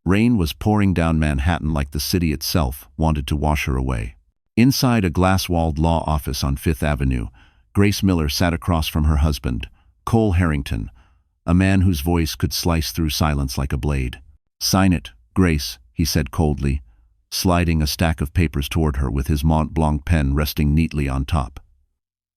Rain was pouring down Manhattan like the city itself wanted to wash her away. Inside a glass-walled law office on Fifth Avenue, Grace Miller sat across from her husband, Cole Harrington, a man whose voice could slice through silence like a blade. "Sign it, Grace," he said coldly, sliding a stack of papers toward her with his Mont Blanc pen resting neatly on top.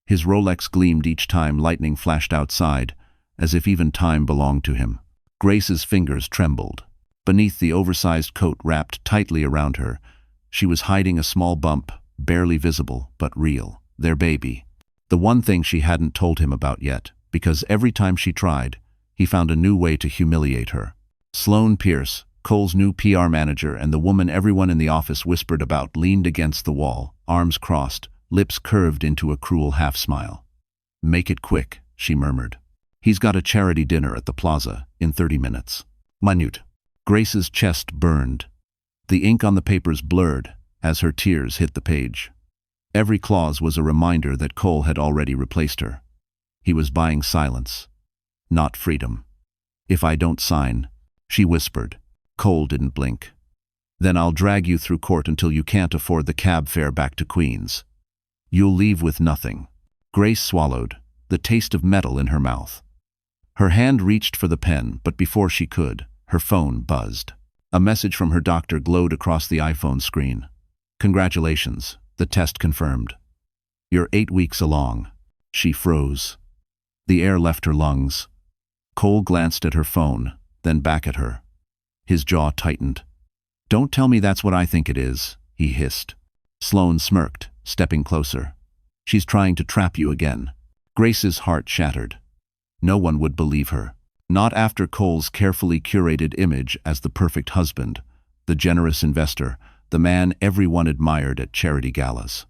His Rolex gleamed each time lightning flashed outside, as if even time belonged to him. Grace's fingers trembled. Beneath the oversized coat wrapped tightly around her, she was hiding a small bump, barely visible but real, their baby. The one thing she hadn't told him about yet, because every time she tried, he found a new way to humiliate her. Sloane Pierce, Cole's new PR manager and the woman everyone in the office whispered about, leaned against the wall, arms crossed, lips curved into a cruel half-smile. "Make it quick," she murmured. "He's got a charity dinner at the Plaza in 30 minutes. Minute." Grace's chest burned. The ink on the papers blurred as her tears hit the page. Every clause was a reminder that Cole had already replaced her. He was buying silence, not freedom. "If I don't sign," she whispered. Cole didn't blink. "Then I'll drag you through court until you can't afford the cab fare back to Queens. You'll leave with nothing." Grace swallowed, the taste of metal in her mouth. Her hand reached for the pen, but before she could, her phone buzzed. A message from her doctor glowed across the iPhone screen. "Congratulations, the test confirmed. You're 8 weeks along." She froze. The air left her lungs. Cole glanced at her phone, then back at her. His jaw tightened. "Don't tell me that's what I think it is," he hissed. Sloane smirked, stepping closer. "She's trying to trap you again." Grace's heart shattered. No one would believe her. Not after Cole's carefully curated image as the perfect husband, the generous investor, the man everyone admired at charity galas.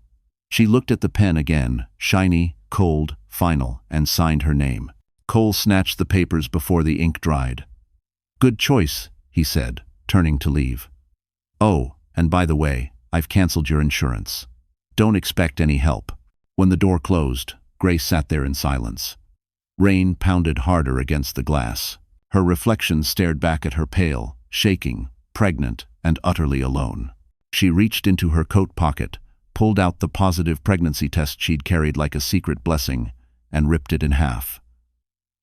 She looked at the pen again, shiny, cold, final, and signed her name. Cole snatched the papers before the ink dried. "Good choice," he said, turning to leave. "Oh, and by the way, I've canceled your insurance. Don't expect any help." When the door closed, Grace sat there in silence. Rain pounded harder against the glass. Her reflection stared back at her pale, shaking, pregnant, and utterly alone. She reached into her coat pocket, pulled out the positive pregnancy test she'd carried like a secret blessing, and ripped it in half.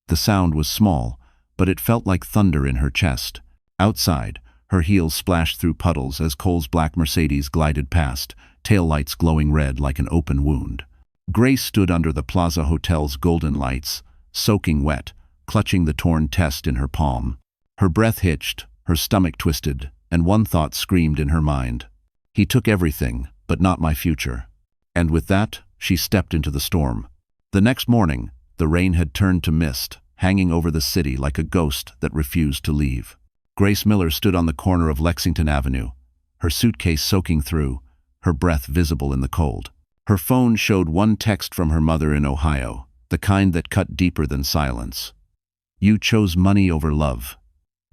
The sound was small, but it felt like thunder in her chest. Outside, her heels splashed through puddles as Cole's black Mercedes glided past, taillights glowing red like an open wound. Grace stood under the Plaza Hotel's golden lights, soaking wet, clutching the torn test in her palm. Her breath hitched, her stomach twisted, and one thought screamed in her mind. "He took everything, but not my future." And with that, she stepped into the storm. The next morning, the rain had turned to mist, hanging over the city like a ghost that refused to leave. Grace Miller stood on the corner of Lexington Avenue, her suitcase soaking through, her breath visible in the cold. Her phone showed one text from her mother in Ohio, the kind that cut deeper than silence. "You chose money over love.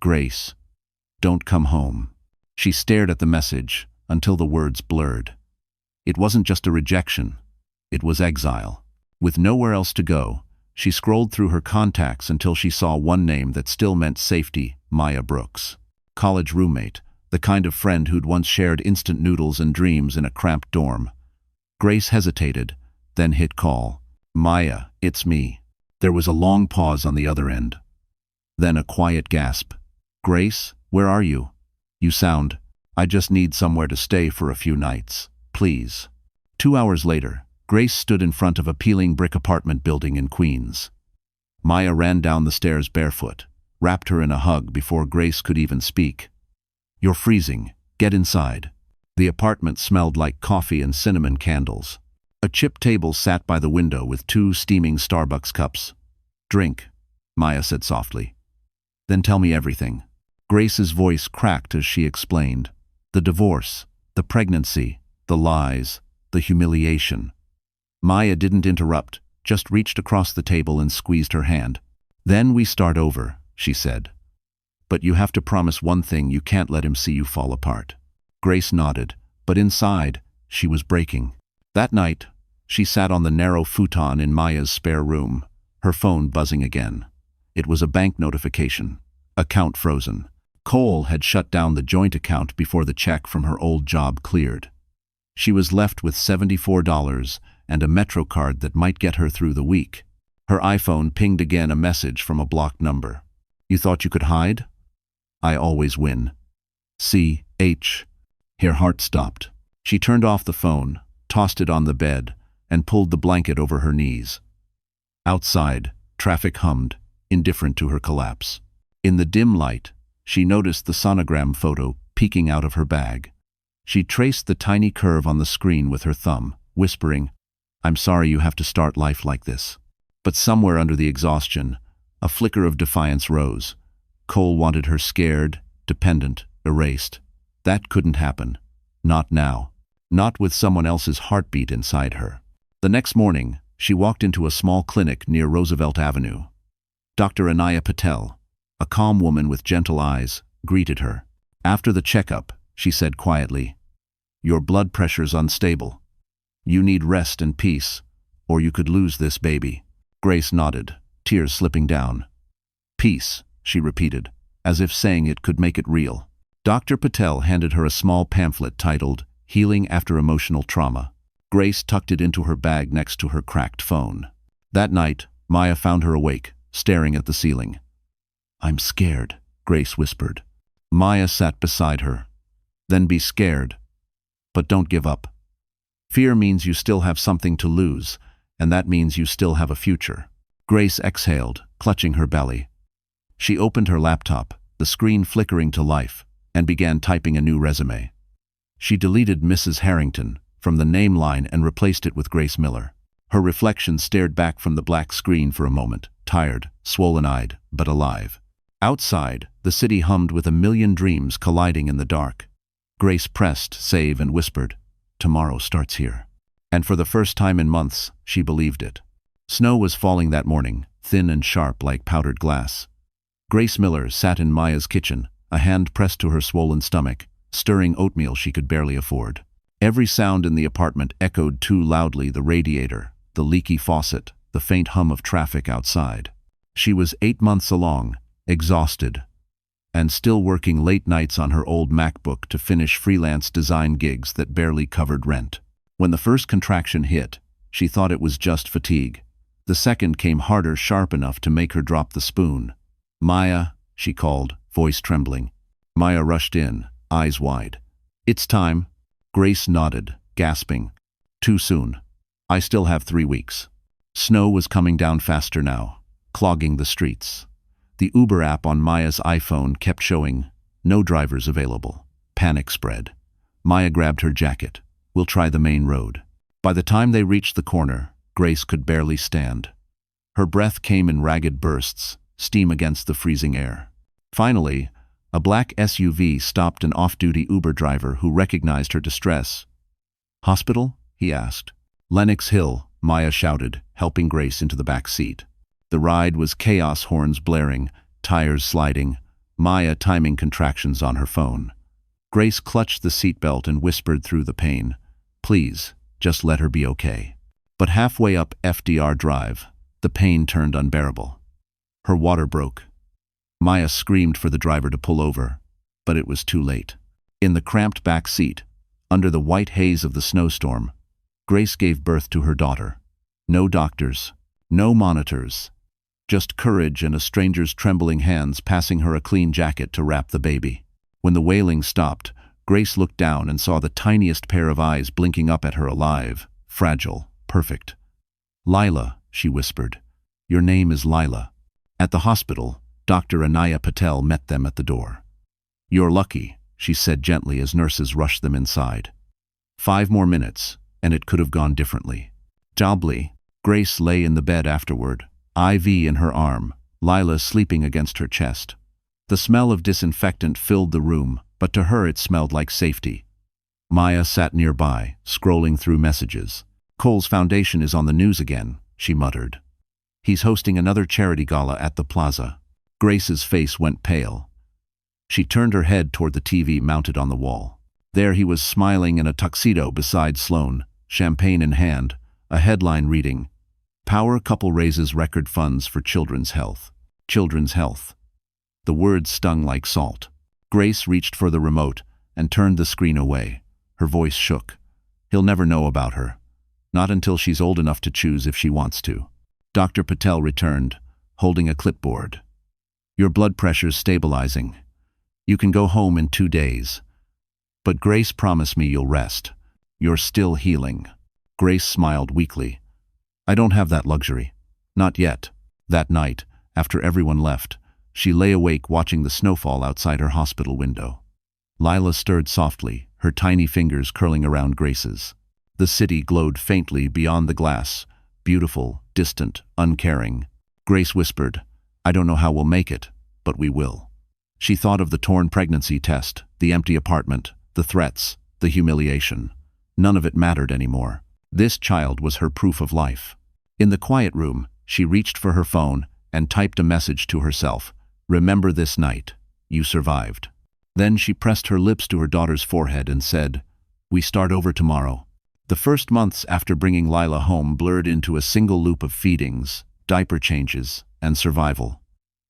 Grace, don't come home." She stared at the message until the words blurred. It wasn't just a rejection, it was exile. With nowhere else to go, she scrolled through her contacts until she saw one name that still meant safety: Maya Brooks. College roommate, the kind of friend who'd once shared instant noodles and dreams in a cramped dorm. Grace hesitated, then hit call. "Maya, it's me." There was a long pause on the other end. Then a quiet gasp. "Grace, where are you? You sound, I just need somewhere to stay for a few nights. Please." 2 hours later, Grace stood in front of a peeling brick apartment building in Queens. Maya ran down the stairs barefoot, wrapped her in a hug before Grace could even speak. "You're freezing. Get inside." The apartment smelled like coffee and cinnamon candles. A chip table sat by the window with 2 steaming Starbucks cups. "Drink," Maya said softly. "Then tell me everything." Grace's voice cracked as she explained. The divorce, the pregnancy, the lies, the humiliation. Maya didn't interrupt, just reached across the table and squeezed her hand. "Then we start over," she said. "But you have to promise one thing: you can't let him see you fall apart." Grace nodded, but inside, she was breaking. That night, she sat on the narrow futon in Maya's spare room, her phone buzzing again. It was a bank notification. Account frozen. Cole had shut down the joint account before the check from her old job cleared. She was left with $74 and a Metro card that might get her through the week. Her iPhone pinged again, a message from a blocked number. "You thought you could hide? I always win. C.H." Her heart stopped. She turned off the phone, tossed it on the bed, and pulled the blanket over her knees. Outside, traffic hummed, indifferent to her collapse. In the dim light, she noticed the sonogram photo peeking out of her bag. She traced the tiny curve on the screen with her thumb, whispering, "I'm sorry you have to start life like this." But somewhere under the exhaustion, a flicker of defiance rose. Cole wanted her scared, dependent, erased. That couldn't happen. Not now. Not with someone else's heartbeat inside her. The next morning, she walked into a small clinic near Roosevelt Avenue. Dr. Anaya Patel, a calm woman with gentle eyes, greeted her. After the checkup, she said quietly, "Your blood pressure's unstable. You need rest and peace, or you could lose this baby." Grace nodded, tears slipping down. "Peace," she repeated, as if saying it could make it real. Dr. Patel handed her a small pamphlet titled "Healing After Emotional Trauma." Grace tucked it into her bag next to her cracked phone. That night, Maya found her awake, staring at the ceiling. "I'm scared," Grace whispered. Maya sat beside her. "Then be scared. But don't give up. Fear means you still have something to lose, and that means you still have a future." Grace exhaled, clutching her belly. She opened her laptop, the screen flickering to life, and began typing a new resume. She deleted Mrs. Harrington from the name line and replaced it with Grace Miller. Her reflection stared back from the black screen for a moment, tired, swollen-eyed, but alive. Outside, the city hummed with a million dreams colliding in the dark. Grace pressed save and whispered, "Tomorrow starts here." And for the first time in months, she believed it. Snow was falling that morning, thin and sharp like powdered glass. Grace Miller sat in Maya's kitchen, a hand pressed to her swollen stomach, stirring oatmeal she could barely afford. Every sound in the apartment echoed too loudly: the radiator, the leaky faucet, the faint hum of traffic outside. She was 8 months along, exhausted, and still working late nights on her old MacBook to finish freelance design gigs that barely covered rent. When the first contraction hit, she thought it was just fatigue. The second came harder, sharp enough to make her drop the spoon. "Maya," she called, voice trembling. Maya rushed in, eyes wide. "It's time." Grace nodded, gasping. "Too soon. I still have 3 weeks." Snow was coming down faster now, clogging the streets. The Uber app on Maya's iPhone kept showing, "No drivers available." Panic spread. Maya grabbed her jacket. "We'll try the main road." By the time they reached the corner, Grace could barely stand. Her breath came in ragged bursts, steam against the freezing air. Finally, a black SUV stopped an off-duty Uber driver who recognized her distress. "Hospital?" he asked. "Lenox Hill," Maya shouted, helping Grace into the back seat. The ride was chaos, horns blaring, tires sliding, Maya timing contractions on her phone. Grace clutched the seatbelt and whispered through the pain, "Please, just let her be okay." But halfway up FDR Drive, the pain turned unbearable. Her water broke. Maya screamed for the driver to pull over, but it was too late. In the cramped back seat, under the white haze of the snowstorm, Grace gave birth to her daughter. No doctors, no monitors, just courage and a stranger's trembling hands passing her a clean jacket to wrap the baby. When the wailing stopped, Grace looked down and saw the tiniest pair of eyes blinking up at her, alive, fragile, perfect. "Lila," she whispered. "Your name is Lila." At the hospital, Dr. Anaya Patel met them at the door. "You're lucky," she said gently as nurses rushed them inside. 5 more minutes, and it could have gone differently. Jobly, Grace lay in the bed afterward, IV in her arm, Lila sleeping against her chest. The smell of disinfectant filled the room, but to her it smelled like safety. Maya sat nearby, scrolling through messages. "Cole's foundation is on the news again," she muttered. "He's hosting another charity gala at the Plaza." Grace's face went pale. She turned her head toward the TV mounted on the wall. There he was, smiling in a tuxedo beside Sloane, champagne in hand, a headline reading, "Power Couple Raises Record Funds for Children's Health." Children's health. The words stung like salt. Grace reached for the remote and turned the screen away. Her voice shook. He'll never know about her. Not until she's old enough to choose if she wants to. Dr. Patel returned, holding a clipboard. Your blood pressure's stabilizing. You can go home in 2 days. But Grace, promise me you'll rest. You're still healing. Grace smiled weakly. I don't have that luxury. Not yet. That night, after everyone left, she lay awake watching the snowfall outside her hospital window. Lila stirred softly, her tiny fingers curling around Grace's. The city glowed faintly beyond the glass, beautiful, distant, uncaring. Grace whispered, I don't know how we'll make it, but we will. She thought of the torn pregnancy test, the empty apartment, the threats, the humiliation. None of it mattered anymore. This child was her proof of life. In the quiet room, she reached for her phone and typed a message to herself. Remember this night. You survived. Then she pressed her lips to her daughter's forehead and said, We start over tomorrow. The first months after bringing Lila home blurred into a single loop of feedings, diaper changes, and survival.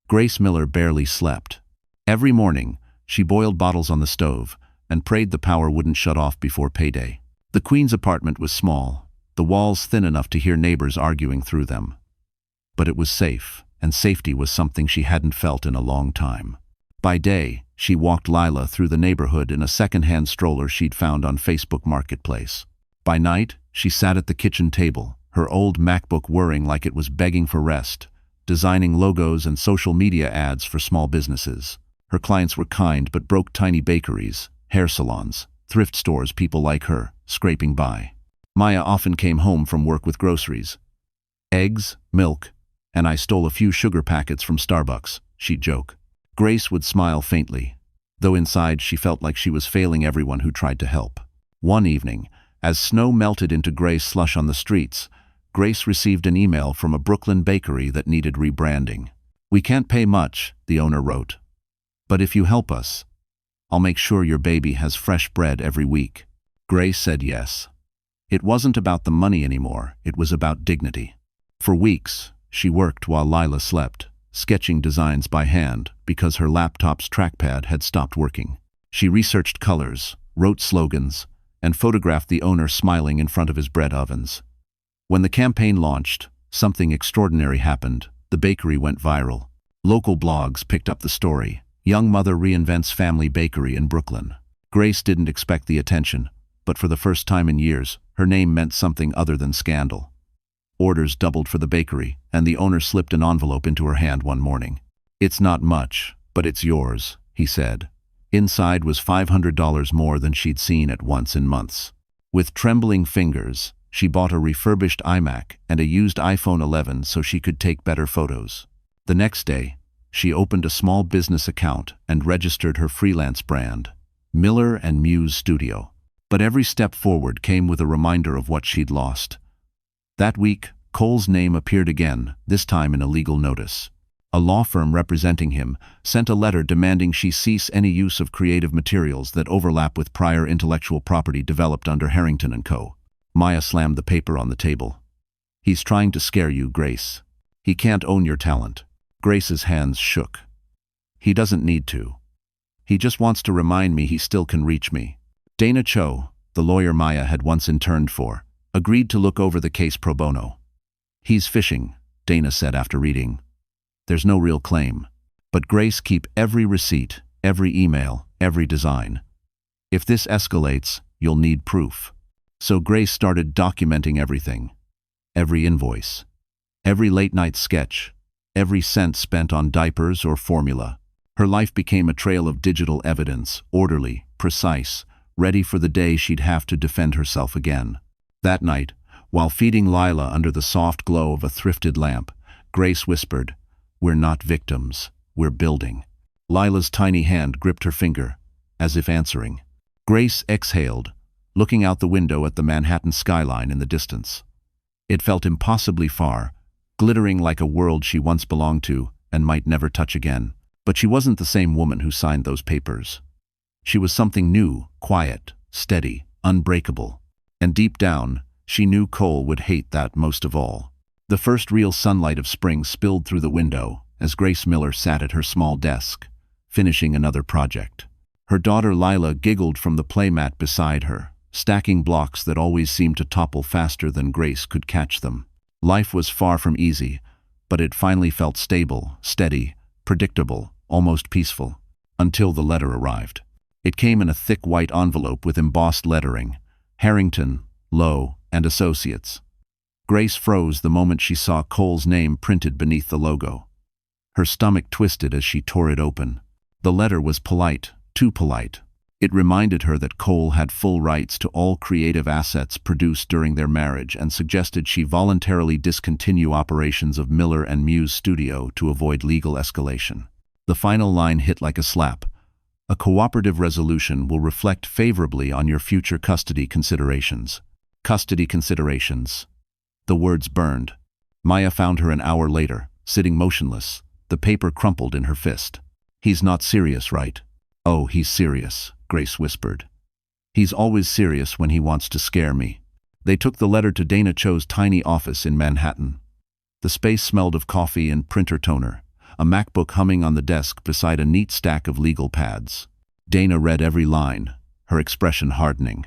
Grace Miller barely slept. Every morning, she boiled bottles on the stove and prayed the power wouldn't shut off before payday. The Queen's apartment was small, the walls thin enough to hear neighbors arguing through them. But it was safe, and safety was something she hadn't felt in a long time. By day, she walked Lila through the neighborhood in a second-hand stroller she'd found on Facebook Marketplace. By night, she sat at the kitchen table, her old MacBook whirring like it was begging for rest, designing logos and social media ads for small businesses. Her clients were kind but broke tiny bakeries, hair salons, thrift stores, people like her, scraping by. Maya often came home from work with groceries. Eggs, milk, and I stole a few sugar packets from Starbucks, she'd joke. Grace would smile faintly, though inside she felt like she was failing everyone who tried to help. One evening, as snow melted into gray slush on the streets, Grace received an email from a Brooklyn bakery that needed rebranding. We can't pay much, the owner wrote. But if you help us, I'll make sure your baby has fresh bread every week. Grace said yes. It wasn't about the money anymore, it was about dignity. For weeks, she worked while Lila slept, sketching designs by hand because her laptop's trackpad had stopped working. She researched colors, wrote slogans, and photographed the owner smiling in front of his bread ovens. When the campaign launched, something extraordinary happened. The bakery went viral. Local blogs picked up the story. Young mother reinvents family bakery in Brooklyn. Grace didn't expect the attention, but for the first time in years, her name meant something other than scandal. Orders doubled for the bakery, and the owner slipped an envelope into her hand one morning. It's not much, but it's yours, he said. Inside was $500 more than she'd seen at once in months. With trembling fingers, she bought a refurbished iMac and a used iPhone 11 so she could take better photos. The next day, she opened a small business account and registered her freelance brand, Miller & Muse Studio. But every step forward came with a reminder of what she'd lost. That week, Cole's name appeared again, this time in a legal notice. A law firm representing him sent a letter demanding she cease any use of creative materials that overlap with prior intellectual property developed under Harrington & Co. Maya slammed the paper on the table. He's trying to scare you, Grace. He can't own your talent. Grace's hands shook. He doesn't need to. He just wants to remind me he still can reach me. Dana Cho, the lawyer Maya had once interned for, agreed to look over the case pro bono. He's fishing, Dana said after reading. There's no real claim. But Grace, keep every receipt, every email, every design. If this escalates, you'll need proof. So Grace started documenting everything. Every invoice. Every late-night sketch. Every cent spent on diapers or formula. Her life became a trail of digital evidence, orderly, precise, ready for the day she'd have to defend herself again. That night, while feeding Lila under the soft glow of a thrifted lamp, Grace whispered, We're not victims, we're building. Lila's tiny hand gripped her finger, as if answering. Grace exhaled, looking out the window at the Manhattan skyline in the distance. It felt impossibly far, glittering like a world she once belonged to and might never touch again. But she wasn't the same woman who signed those papers. She was something new, quiet, steady, unbreakable. And deep down, she knew Cole would hate that most of all. The first real sunlight of spring spilled through the window as Grace Miller sat at her small desk, finishing another project. Her daughter Lila giggled from the playmat beside her, stacking blocks that always seemed to topple faster than Grace could catch them. Life was far from easy, but it finally felt stable, steady, predictable, almost peaceful, until the letter arrived. It came in a thick white envelope with embossed lettering, Harrington, Lowe, and Associates. Grace froze the moment she saw Cole's name printed beneath the logo. Her stomach twisted as she tore it open. The letter was polite, too polite. It reminded her that Cole had full rights to all creative assets produced during their marriage and suggested she voluntarily discontinue operations of Miller and Muse Studio to avoid legal escalation. The final line hit like a slap. A cooperative resolution will reflect favorably on your future custody considerations. Custody considerations. The words burned. Maya found her an hour later, sitting motionless, the paper crumpled in her fist. "He's not serious, right?" "Oh, he's serious," Grace whispered. "He's always serious when he wants to scare me." They took the letter to Dana Cho's tiny office in Manhattan. The space smelled of coffee and printer toner, a MacBook humming on the desk beside a neat stack of legal pads. Dana read every line, her expression hardening.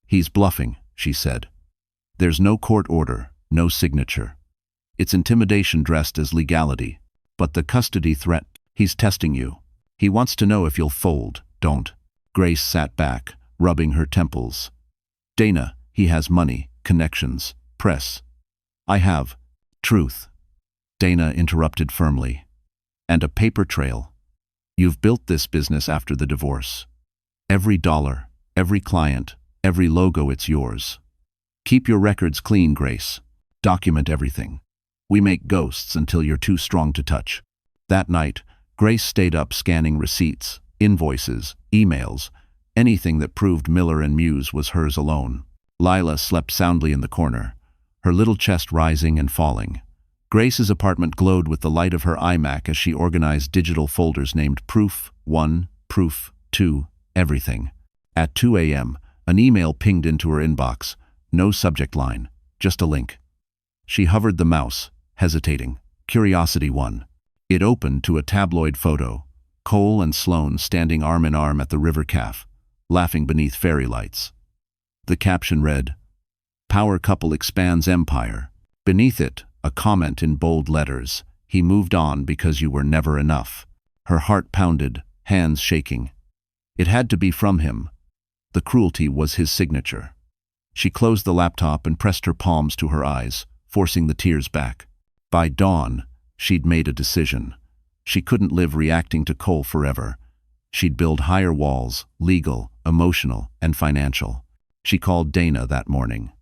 "He's bluffing," she said. "There's no court order, no signature. It's intimidation dressed as legality. But the custody threat, he's testing you. He wants to know if you'll fold, don't." Grace sat back, rubbing her temples. "Dana, he has money, connections, press." "I have truth," Dana interrupted firmly. "And a paper trail. You've built this business after the divorce. Every dollar, every client, every logo, it's yours. Keep your records clean, Grace. Document everything. We make ghosts until you're too strong to touch." That night, Grace stayed up scanning receipts, invoices, emails, anything that proved Miller and Muse was hers alone. Lila slept soundly in the corner, her little chest rising and falling. Grace's apartment glowed with the light of her iMac as she organized digital folders named Proof 1, Proof 2, Everything. At 2 a.m., an email pinged into her inbox. No subject line, just a link. She hovered the mouse, hesitating. Curiosity 1. It opened to a tabloid photo. Cole and Sloane standing arm in arm at the river caf, laughing beneath fairy lights. The caption read, "Power couple expands empire." Beneath it, a comment in bold letters, "He moved on because you were never enough." Her heart pounded, hands shaking. It had to be from him. The cruelty was his signature. She closed the laptop and pressed her palms to her eyes, forcing the tears back. By dawn, she'd made a decision. She couldn't live reacting to Cole forever. She'd build higher walls, legal, emotional, and financial. She called Dana that morning.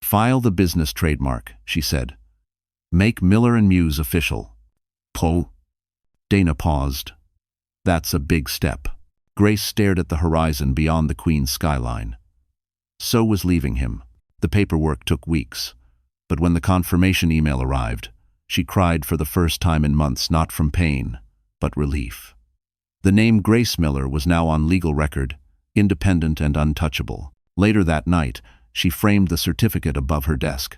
"File the business trademark," she said. "Make Miller and Muse official." "Po?" Dana paused. "That's a big step." Grace stared at the horizon beyond the Queen's skyline. So was leaving him. The paperwork took weeks. But when the confirmation email arrived, she cried for the first time in months, not from pain, but relief. The name Grace Miller was now on legal record, independent and untouchable. Later that night, she framed the certificate above her desk.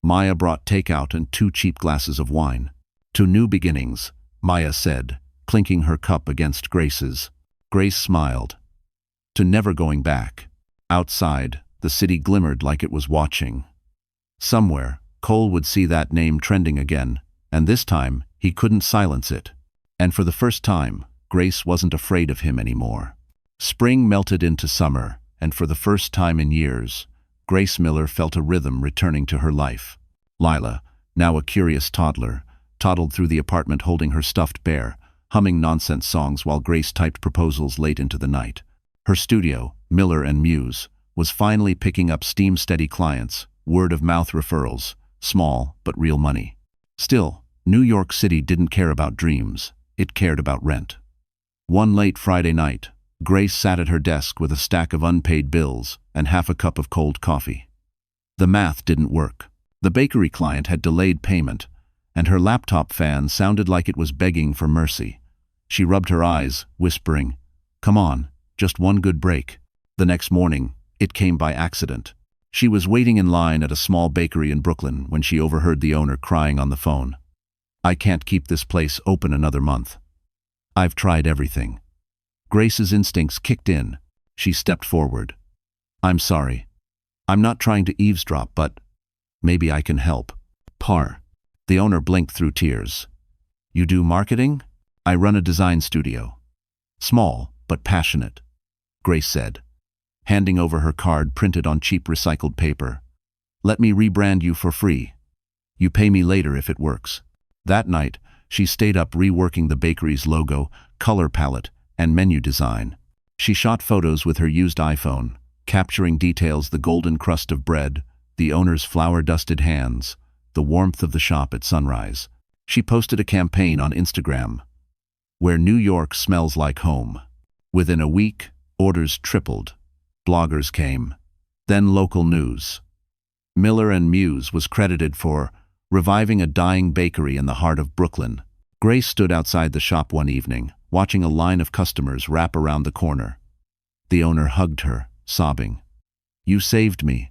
Maya brought takeout and 2 cheap glasses of wine. "To new beginnings," Maya said, clinking her cup against Grace's. Grace smiled. "To never going back." Outside, the city glimmered like it was watching. Somewhere, Cole would see that name trending again, and this time, he couldn't silence it. And for the first time, Grace wasn't afraid of him anymore. Spring melted into summer, and for the first time in years, Grace Miller felt a rhythm returning to her life. Lila, now a curious toddler, toddled through the apartment holding her stuffed bear, humming nonsense songs while Grace typed proposals late into the night. Her studio, Miller and Muse, was finally picking up steam-steady clients, word-of-mouth referrals, small but real money. Still, New York City didn't care about dreams, it cared about rent. One late Friday night, Grace sat at her desk with a stack of unpaid bills and half a cup of cold coffee. The math didn't work. The bakery client had delayed payment, and her laptop fan sounded like it was begging for mercy. She rubbed her eyes, whispering, "Come on, just one good break." The next morning, it came by accident. She was waiting in line at a small bakery in Brooklyn when she overheard the owner crying on the phone. "I can't keep this place open another month. I've tried everything." Grace's instincts kicked in. She stepped forward. "I'm sorry. I'm not trying to eavesdrop, but maybe I can help." Par. The owner blinked through tears. "You do marketing?" "I run a design studio." "Small, but passionate," Grace said, handing over her card printed on cheap recycled paper. "Let me rebrand you for free. You pay me later if it works." That night, she stayed up reworking the bakery's logo, color palette, and menu design. She shot photos with her used iPhone, capturing details: the golden crust of bread, the owner's flour-dusted hands, the warmth of the shop at sunrise. She posted a campaign on Instagram, "Where New York smells like home." Within a week, orders tripled. Bloggers came. Then local news. Miller and Muse was credited for reviving a dying bakery in the heart of Brooklyn. Grace stood outside the shop one evening, watching a line of customers wrap around the corner. The owner hugged her, sobbing. "You saved me.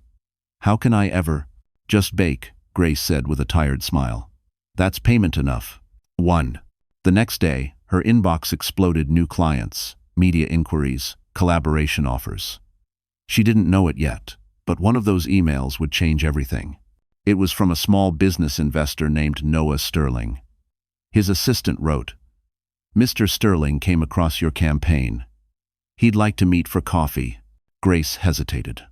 How can I ever—" "Just bake," Grace said with a tired smile. "That's payment enough." 1. The next day, her inbox exploded: new clients, media inquiries, collaboration offers. She didn't know it yet, but one of those emails would change everything. It was from a small business investor named Noah Sterling. His assistant wrote, "Mr. Sterling came across your campaign. He'd like to meet for coffee." Grace hesitated.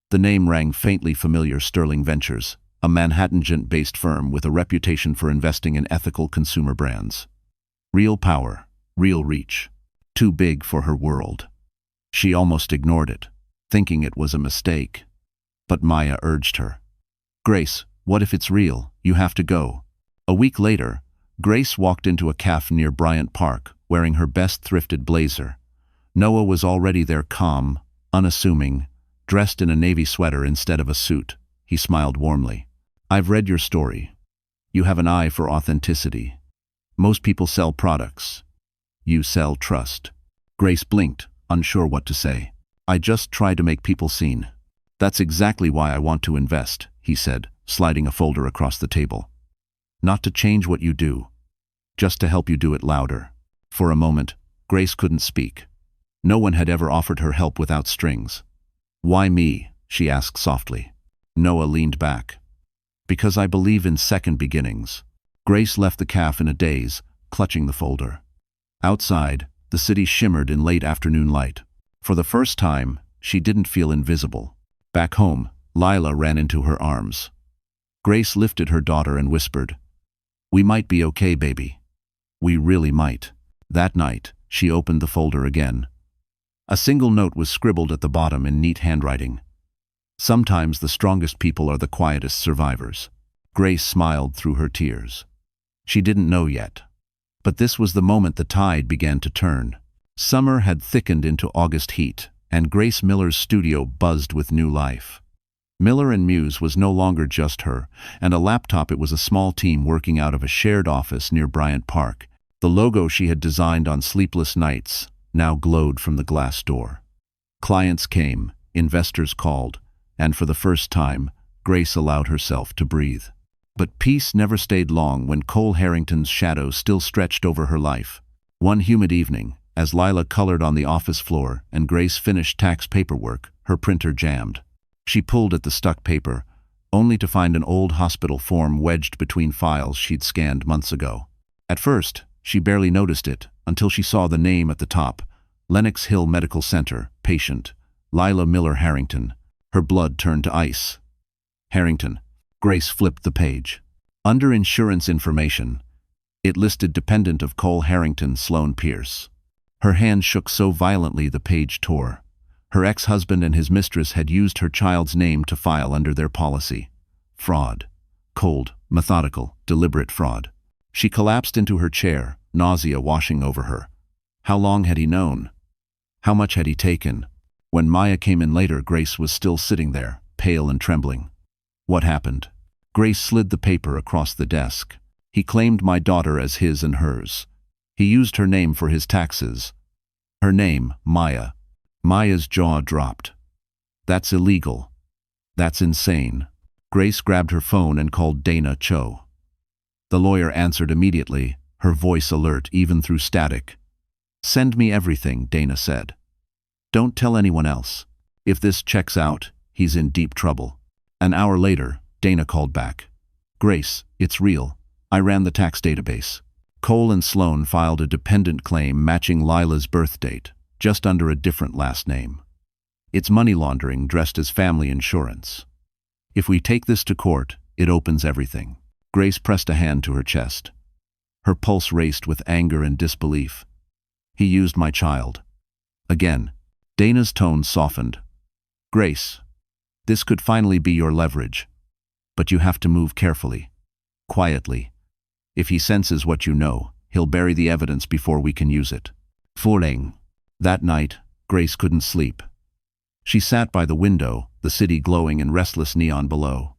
The name rang faintly familiar: Sterling Ventures, a Manhattan-based firm with a reputation for investing in ethical consumer brands. Real power, real reach. Too big for her world. She almost ignored it, thinking it was a mistake. But Maya urged her. "Grace, what if it's real? You have to go." A week later, Grace walked into a cafe near Bryant Park, wearing her best thrifted blazer. Noah was already there, calm, unassuming, dressed in a navy sweater instead of a suit. He smiled warmly. "I've read your story. You have an eye for authenticity. Most people sell products. You sell trust." Grace blinked, unsure what to say. "I just try to make people seen. That's exactly why I want to invest," he said, sliding a folder across the table. "Not to change what you do, just to help you do it louder." For a moment, Grace couldn't speak. No one had ever offered her help without strings. "Why me?" she asked softly. Noah leaned back. "Because I believe in second beginnings." Grace left the cafe in a daze, clutching the folder. Outside, the city shimmered in late afternoon light. For the first time, she didn't feel invisible. Back home, Lila ran into her arms. Grace lifted her daughter and whispered, "We might be okay, baby. We really might." That night, she opened the folder again. A single note was scribbled at the bottom in neat handwriting. "Sometimes the strongest people are the quietest survivors." Grace smiled through her tears. She didn't know yet, but this was the moment the tide began to turn. Summer had thickened into August heat, and Grace Miller's studio buzzed with new life. Miller and Muse was no longer just her and a laptop. It was a small team working out of a shared office near Bryant Park. The logo she had designed on sleepless nights now glowed from the glass door. Clients came, investors called, and for the first time, Grace allowed herself to breathe. But peace never stayed long when Cole Harrington's shadow still stretched over her life. One humid evening, as Lila colored on the office floor and Grace finished tax paperwork, her printer jammed. She pulled at the stuck paper, only to find an old hospital form wedged between files she'd scanned months ago. At first, she barely noticed it until she saw the name at the top: Lenox Hill Medical Center, patient, Lila Miller Harrington. Her blood turned to ice. Harrington. Grace flipped the page. Under insurance information, it listed dependent of Cole Harrington, Sloan Pierce. Her hand shook so violently the page tore. Her ex-husband and his mistress had used her child's name to file under their policy. Fraud. Cold, methodical, deliberate fraud. She collapsed into her chair, nausea washing over her. How long had he known? How much had he taken? When Maya came in later, Grace was still sitting there, pale and trembling. What happened? Grace slid the paper across the desk. He claimed my daughter as his and hers. He used her name for his taxes. Her name, Maya. Maya's jaw dropped. That's illegal. That's insane. Grace grabbed her phone and called Dana Cho. The lawyer answered immediately, her voice alert even through static. "Send me everything," Dana said. "Don't tell anyone else. If this checks out, he's in deep trouble." An hour later, Dana called back. "Grace, it's real. I ran the tax database. Cole and Sloan filed a dependent claim matching Lila's birth date, just under a different last name. It's money laundering dressed as family insurance. If we take this to court, it opens everything." Grace pressed a hand to her chest. Her pulse raced with anger and disbelief. "He used my child." Again, Dana's tone softened. "Grace, this could finally be your leverage. But you have to move carefully. Quietly. If he senses what you know, he'll bury the evidence before we can use it." Fooling. That night, Grace couldn't sleep. She sat by the window, the city glowing in restless neon below.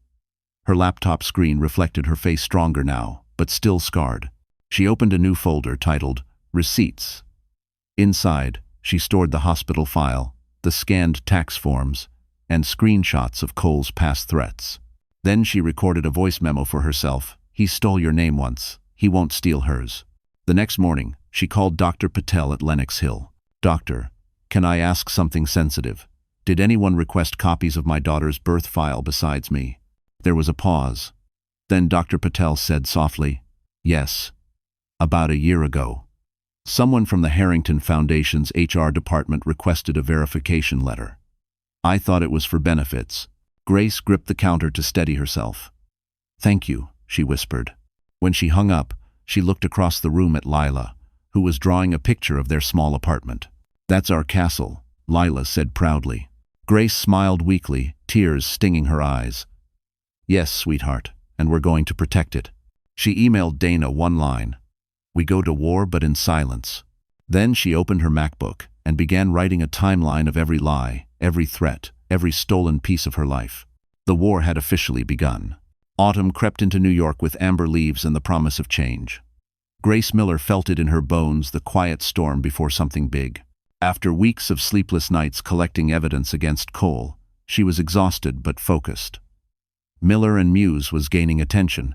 Her laptop screen reflected her face stronger now, but still scarred. She opened a new folder titled Receipts. Inside, she stored the hospital file, the scanned tax forms, and screenshots of Cole's past threats. Then she recorded a voice memo for herself. "He stole your name once. He won't steal hers." The next morning, she called Dr. Patel at Lenox Hill. "Doctor, can I ask something sensitive? Did anyone request copies of my daughter's birth file besides me?" There was a pause. Then Dr. Patel said softly, "Yes. About a year ago. Someone from the Harrington Foundation's HR department requested a verification letter. I thought it was for benefits." Grace gripped the counter to steady herself. "Thank you," she whispered. When she hung up, she looked across the room at Lila, who was drawing a picture of their small apartment. "That's our castle," Lila said proudly. Grace smiled weakly, tears stinging her eyes. "Yes, sweetheart, and we're going to protect it." She emailed Dana one line. "We go to war, but in silence." Then she opened her MacBook and began writing a timeline of every lie, every threat, every stolen piece of her life. The war had officially begun. Autumn crept into New York with amber leaves and the promise of change. Grace Miller felt it in her bones, the quiet storm before something big. After weeks of sleepless nights collecting evidence against Cole, she was exhausted but focused. Miller and Muse was gaining attention,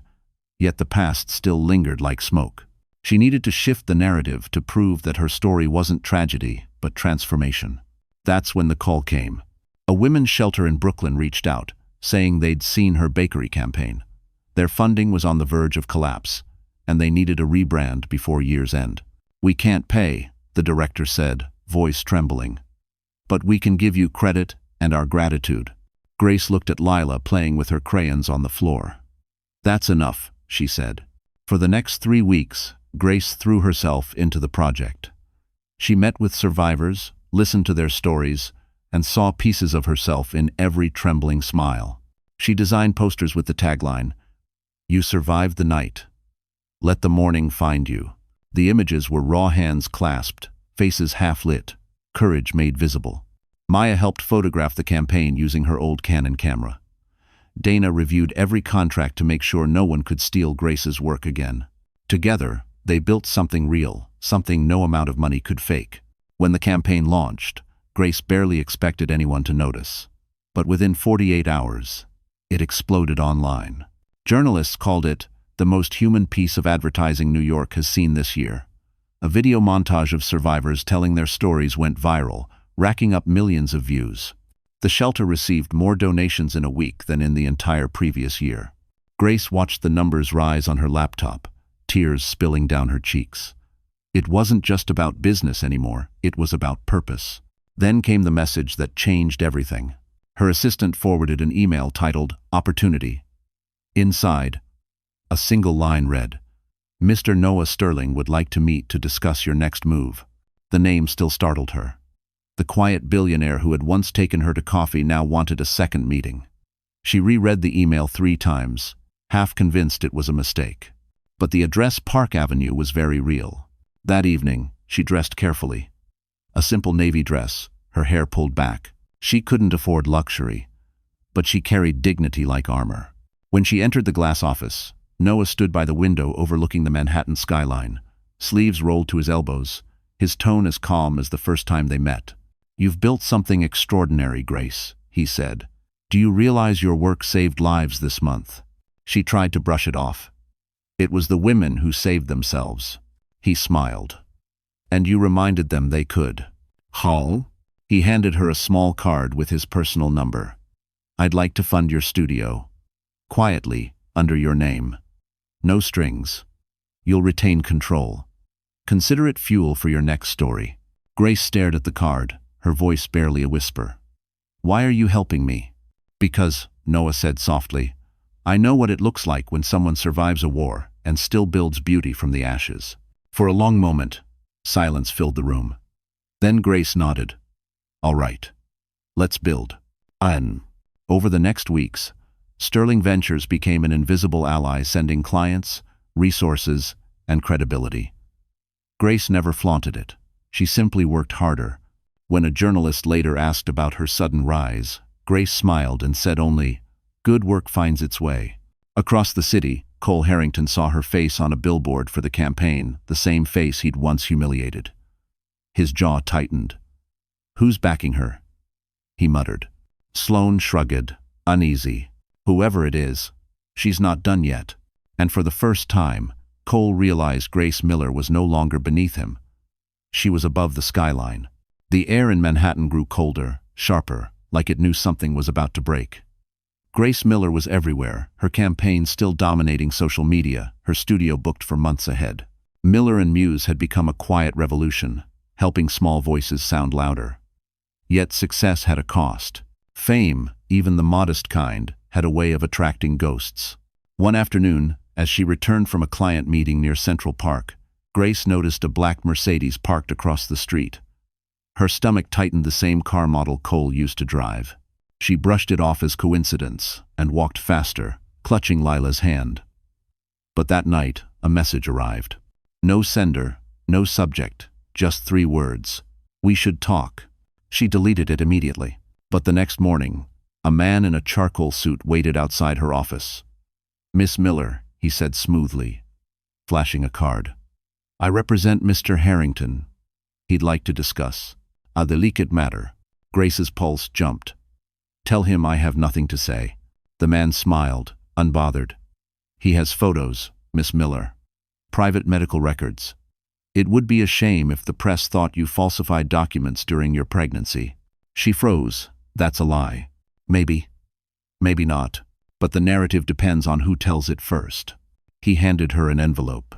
yet the past still lingered like smoke. She needed to shift the narrative to prove that her story wasn't tragedy, but transformation. That's when the call came. A women's shelter in Brooklyn reached out, saying they'd seen her bakery campaign. Their funding was on the verge of collapse, and they needed a rebrand before year's end. "We can't pay," the director said, voice trembling. "But we can give you credit and our gratitude." Grace looked at Lila playing with her crayons on the floor. "That's enough," she said. For the next 3 weeks, Grace threw herself into the project. She met with survivors, listened to their stories, and saw pieces of herself in every trembling smile. She designed posters with the tagline, "You survived the night. Let the morning find you." The images were raw hands clasped, faces half-lit, courage made visible. Maya helped photograph the campaign using her old Canon camera. Dana reviewed every contract to make sure no one could steal Grace's work again. Together, they built something real, something no amount of money could fake. When the campaign launched, Grace barely expected anyone to notice. But within 48 hours, it exploded online. Journalists called it the most human piece of advertising New York has seen this year. A video montage of survivors telling their stories went viral, racking up millions of views. The shelter received more donations in a week than in the entire previous year. Grace watched the numbers rise on her laptop, tears spilling down her cheeks. It wasn't just about business anymore, it was about purpose. Then came the message that changed everything. Her assistant forwarded an email titled Opportunity. Inside, a single line read, "Mr. Noah Sterling would like to meet to discuss your next move." The name still startled her. The quiet billionaire who had once taken her to coffee now wanted a second meeting. She reread the email 3 times, half convinced it was a mistake. But the address Park Avenue was very real. That evening, she dressed carefully. A simple navy dress, her hair pulled back. She couldn't afford luxury, but she carried dignity like armor. When she entered the glass office, Noah stood by the window overlooking the Manhattan skyline, sleeves rolled to his elbows, his tone as calm as the first time they met. "You've built something extraordinary, Grace," he said. "Do you realize your work saved lives this month?" She tried to brush it off. "It was the women who saved themselves." He smiled. And you reminded them they could. Hall? He handed her a small card with his personal number. I'd like to fund your studio. Quietly, under your name. No strings. You'll retain control. Consider it fuel for your next story. Grace stared at the card, her voice barely a whisper. Why are you helping me? Because, Noah said softly, I know what it looks like when someone survives a war and still builds beauty from the ashes. For a long moment, silence filled the room. Then Grace nodded. All right. Let's build. Over the next weeks, Sterling Ventures became an invisible ally, sending clients, resources, and credibility. Grace never flaunted it. She simply worked harder. When a journalist later asked about her sudden rise, Grace smiled and said only, good work finds its way. Across the city, Cole Harrington saw her face on a billboard for the campaign, the same face he'd once humiliated. His jaw tightened. Who's backing her? He muttered. Sloane shrugged, uneasy. Whoever it is, she's not done yet. And for the first time, Cole realized Grace Miller was no longer beneath him. She was above the skyline. The air in Manhattan grew colder, sharper, like it knew something was about to break. Grace Miller was everywhere, her campaign still dominating social media, her studio booked for months ahead. Miller and Muse had become a quiet revolution, helping small voices sound louder. Yet success had a cost. Fame, even the modest kind, had a way of attracting ghosts. One afternoon, as she returned from a client meeting near Central Park, Grace noticed a black Mercedes parked across the street. Her stomach tightened, the same car model Cole used to drive. She brushed it off as coincidence and walked faster, clutching Lila's hand. But that night, a message arrived. No sender, no subject, just 3 words. We should talk. She deleted it immediately. But the next morning, a man in a charcoal suit waited outside her office. Miss Miller, he said smoothly, flashing a card. I represent Mr. Harrington. He'd like to discuss a delicate matter. Grace's pulse jumped. Tell him I have nothing to say. The man smiled, unbothered. He has photos, Miss Miller. Private medical records. It would be a shame if the press thought you falsified documents during your pregnancy. She froze. That's a lie. Maybe. Maybe not. But the narrative depends on who tells it first. He handed her an envelope.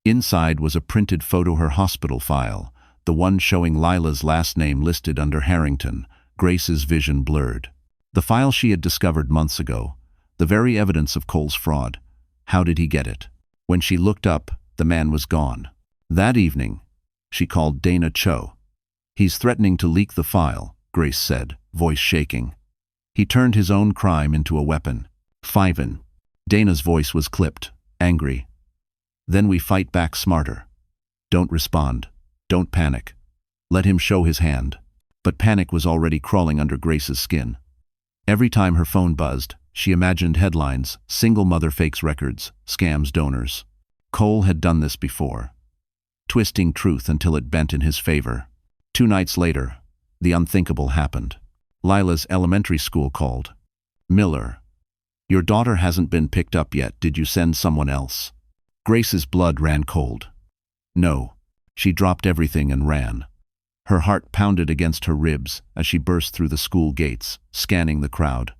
Inside was a printed photo, her hospital file, the one showing Lila's last name listed under Harrington. Grace's vision blurred. The file she had discovered months ago, the very evidence of Cole's fraud. How did he get it? When she looked up, the man was gone. That evening, she called Dana Cho. He's threatening to leak the file, Grace said, voice shaking. He turned his own crime into a weapon. Fiven. Dana's voice was clipped, angry. Then we fight back smarter. Don't respond. Don't panic. Let him show his hand. But panic was already crawling under Grace's skin. Every time her phone buzzed, she imagined headlines, single mother fakes records, scams donors. Cole had done this before, twisting truth until it bent in his favor. 2 nights later, the unthinkable happened. Lila's elementary school called. Miller, your daughter hasn't been picked up yet. Did you send someone else? Grace's blood ran cold. No. She dropped everything and ran. Her heart pounded against her ribs as she burst through the school gates, scanning the crowd.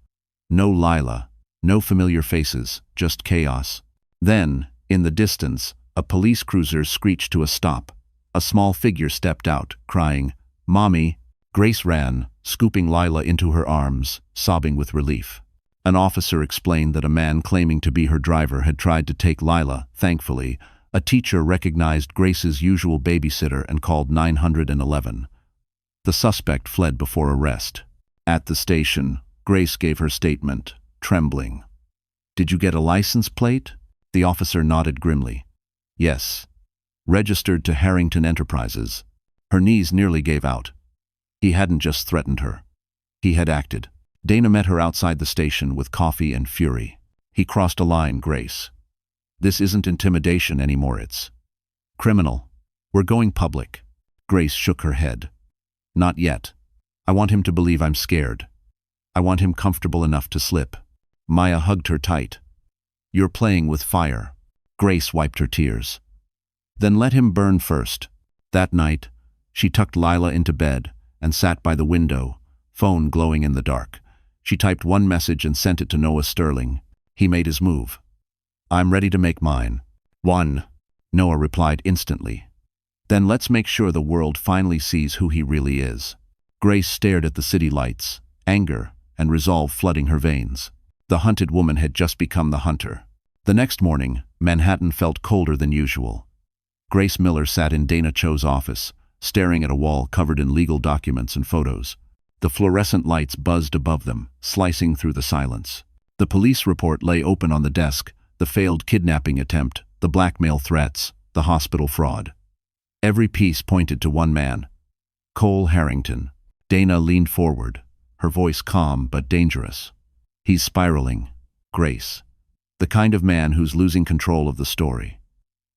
No Lila, no familiar faces, just chaos. Then, in the distance, a police cruiser screeched to a stop. A small figure stepped out, crying, "Mommy!" Grace ran, scooping Lila into her arms, sobbing with relief. An officer explained that a man claiming to be her driver had tried to take Lila. Thankfully, a teacher recognized Grace's usual babysitter and called 911. The suspect fled before arrest. At the station, Grace gave her statement, trembling. "Did you get a license plate?" The officer nodded grimly. "Yes. Registered to Harrington Enterprises." Her knees nearly gave out. He hadn't just threatened her. He had acted. Dana met her outside the station with coffee and fury. He crossed a line, Grace. This isn't intimidation anymore, it's criminal. We're going public. Grace shook her head. Not yet. I want him to believe I'm scared. I want him comfortable enough to slip. Maya hugged her tight. You're playing with fire. Grace wiped her tears. Then let him burn first. That night, she tucked Lila into bed and sat by the window, phone glowing in the dark. She typed one message and sent it to Noah Sterling. He made his move. "I'm ready to make mine." "One," Noah replied instantly. "Then let's make sure the world finally sees who he really is." Grace stared at the city lights, anger and resolve flooding her veins. The hunted woman had just become the hunter. The next morning, Manhattan felt colder than usual. Grace Miller sat in Dana Cho's office, staring at a wall covered in legal documents and photos. The fluorescent lights buzzed above them, slicing through the silence. The police report lay open on the desk, the failed kidnapping attempt, the blackmail threats, the hospital fraud. Every piece pointed to one man, Cole Harrington. Dana leaned forward, her voice calm but dangerous. "He's spiraling, Grace. The kind of man who's losing control of the story.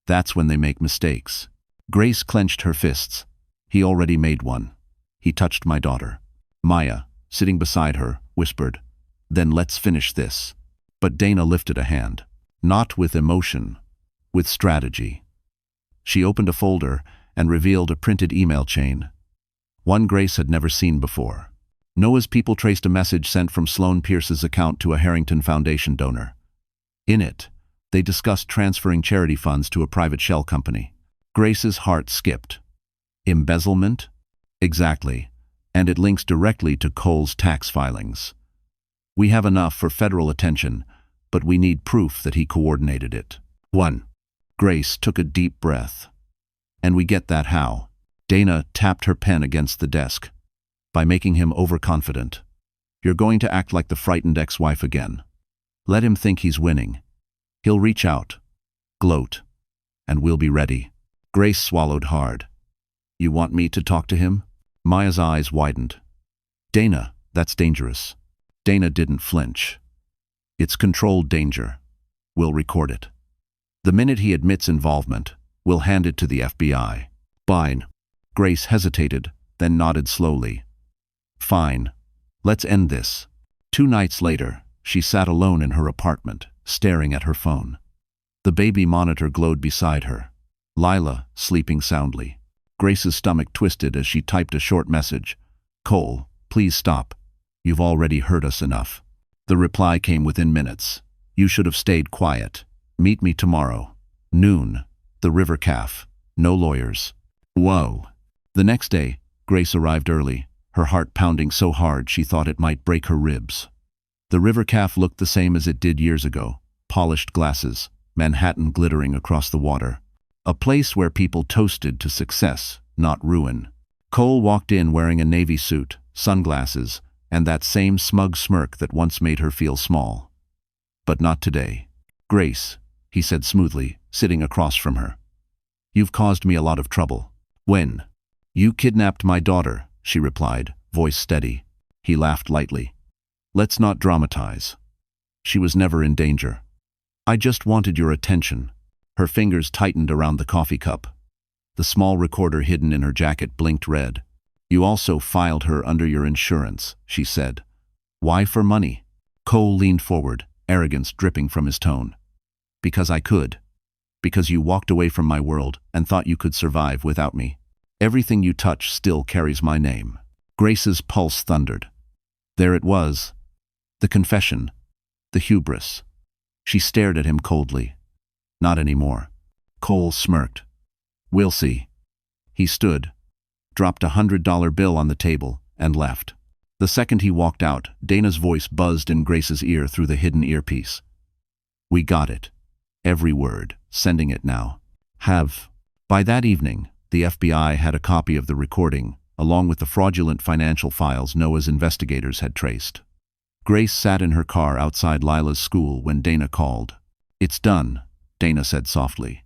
That's when they make mistakes." Grace clenched her fists. "He already made one. He touched my daughter." Maya, sitting beside her, whispered, "Then let's finish this." But Dana lifted a hand. Not with emotion, with strategy. She opened a folder and revealed a printed email chain. One Grace had never seen before. Noah's people traced a message sent from Sloan Pierce's account to a Harrington Foundation donor. In it, they discussed transferring charity funds to a private shell company. Grace's heart skipped. Embezzlement? Exactly. And it links directly to Cole's tax filings. We have enough for federal attention, but we need proof that he coordinated it. 1. Grace took a deep breath. And we get that how? Dana tapped her pen against the desk. By making him overconfident. You're going to act like the frightened ex-wife again. Let him think he's winning. He'll reach out, gloat, and we'll be ready. Grace swallowed hard. You want me to talk to him? Maya's eyes widened. Dana, that's dangerous. Dana didn't flinch. It's controlled danger. We'll record it. The minute he admits involvement, we'll hand it to the FBI. Fine. Grace hesitated, then nodded slowly. Fine. Let's end this. 2 nights later, she sat alone in her apartment, staring at her phone. The baby monitor glowed beside her. Lila, sleeping soundly. Grace's stomach twisted as she typed a short message. Cole, please stop. You've already hurt us enough. The reply came within minutes. You should have stayed quiet. Meet me tomorrow. Noon. The River Calf. No lawyers. Whoa. The next day, Grace arrived early, her heart pounding so hard she thought it might break her ribs. The River Calf looked the same as it did years ago. Polished glasses, Manhattan glittering across the water. A place where people toasted to success, not ruin. Cole walked in wearing a navy suit, sunglasses, and that same smug smirk that once made her feel small. But not today. Grace, he said smoothly, sitting across from her. You've caused me a lot of trouble. When? You kidnapped my daughter, she replied, voice steady. He laughed lightly. Let's not dramatize. She was never in danger. I just wanted your attention. Her fingers tightened around the coffee cup. The small recorder hidden in her jacket blinked red. You also filed her under your insurance, she said. Why for money? Cole leaned forward, arrogance dripping from his tone. Because I could. Because you walked away from my world and thought you could survive without me. Everything you touch still carries my name. Grace's pulse thundered. There it was. The confession. The hubris. She stared at him coldly. Not anymore. Cole smirked. We'll see. He stood, dropped $100 bill on the table, and left. The second he walked out, Dana's voice buzzed in Grace's ear through the hidden earpiece. We got it. Every word. Sending it now. Have. By that evening, the FBI had a copy of the recording, along with the fraudulent financial files Noah's investigators had traced. Grace sat in her car outside Lila's school when Dana called. It's done, Dana said softly.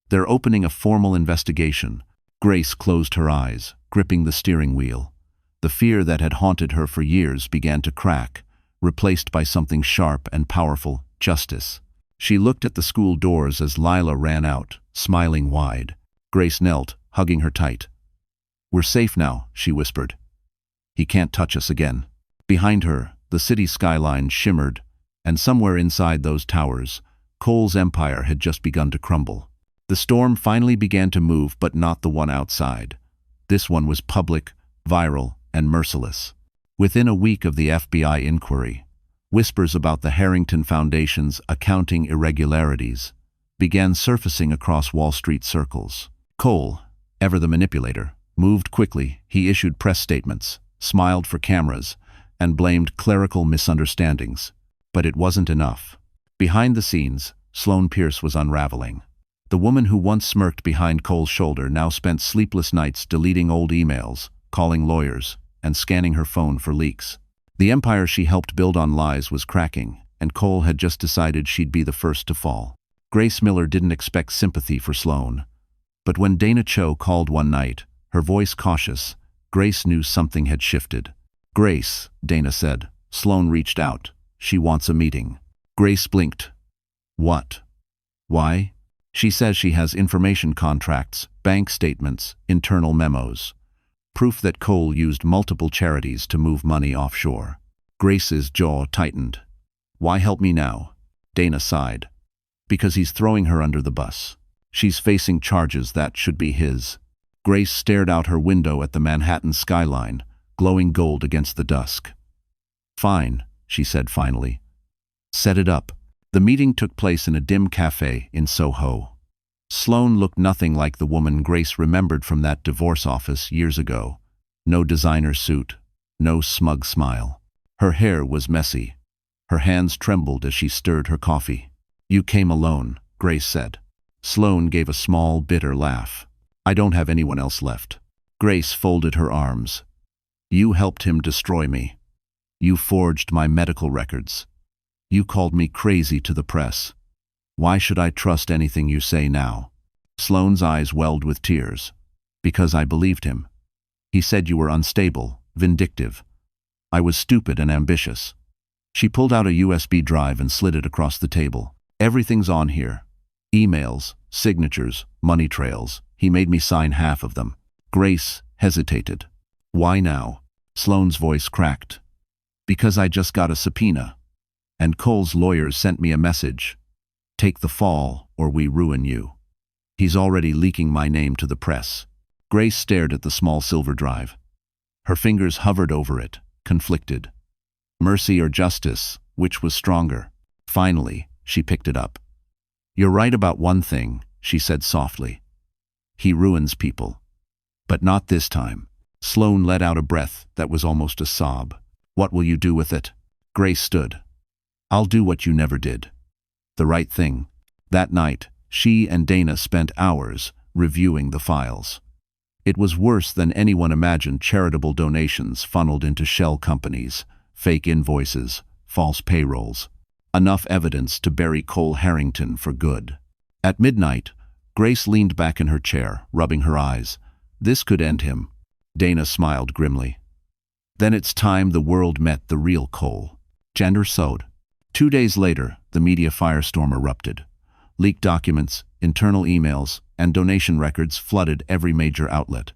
They're opening a formal investigation. Grace closed her eyes, gripping the steering wheel. The fear that had haunted her for years began to crack, replaced by something sharp and powerful, justice. She looked at the school doors as Lila ran out, smiling wide. Grace knelt, hugging her tight. We're safe now, she whispered. He can't touch us again. Behind her, the city skyline shimmered, and somewhere inside those towers, Cole's empire had just begun to crumble. The storm finally began to move, but not the one outside. This one was public, viral, and merciless. Within a week of the FBI inquiry, whispers about the Harrington Foundation's accounting irregularities began surfacing across Wall Street circles. Cole, ever the manipulator, moved quickly. He issued press statements, smiled for cameras, and blamed clerical misunderstandings. But it wasn't enough. Behind the scenes, Sloane Pierce was unraveling. The woman who once smirked behind Cole's shoulder now spent sleepless nights deleting old emails, calling lawyers, and scanning her phone for leaks. The empire she helped build on lies was cracking, and Cole had just decided she'd be the first to fall. Grace Miller didn't expect sympathy for Sloane. But when Dana Cho called one night, her voice cautious, Grace knew something had shifted. "Grace," Dana said. Sloane reached out. "She wants a meeting." Grace blinked. "What? Why?" "She says she has information contracts, bank statements, internal memos. Proof that Cole used multiple charities to move money offshore." Grace's jaw tightened. "Why help me now?" Dana sighed. "Because he's throwing her under the bus. She's facing charges that should be his." Grace stared out her window at the Manhattan skyline, glowing gold against the dusk. "Fine," she said finally. "Set it up." The meeting took place in a dim cafe in Soho. Sloane looked nothing like the woman Grace remembered from that divorce office years ago. No designer suit, no smug smile. Her hair was messy. Her hands trembled as she stirred her coffee. "You came alone," Grace said. Sloane gave a small, bitter laugh. "I don't have anyone else left." Grace folded her arms. "You helped him destroy me. You forged my medical records. You called me crazy to the press. Why should I trust anything you say now?" Sloane's eyes welled with tears. "Because I believed him. He said you were unstable, vindictive. I was stupid and ambitious." She pulled out a USB drive and slid it across the table. "Everything's on here. Emails, signatures, money trails. He made me sign half of them." Grace hesitated. "Why now?" Sloane's voice cracked. "Because I just got a subpoena. And Cole's lawyers sent me a message. Take the fall, or we ruin you. He's already leaking my name to the press." Grace stared at the small silver drive. Her fingers hovered over it, conflicted. Mercy or justice, which was stronger? Finally, she picked it up. "You're right about one thing," she said softly. "He ruins people. But not this time." Sloane let out a breath that was almost a sob. "What will you do with it?" Grace stood. "I'll do what you never did. The right thing." That night, she and Dana spent hours reviewing the files. It was worse than anyone imagined. Charitable donations funneled into shell companies, fake invoices, false payrolls. Enough evidence to bury Cole Harrington for good. At midnight, Grace leaned back in her chair, rubbing her eyes. This could end him. Dana smiled grimly. "Then it's time the world met the real Cole." Gender sewed. 2 days later, the media firestorm erupted. Leaked documents, internal emails, and donation records flooded every major outlet.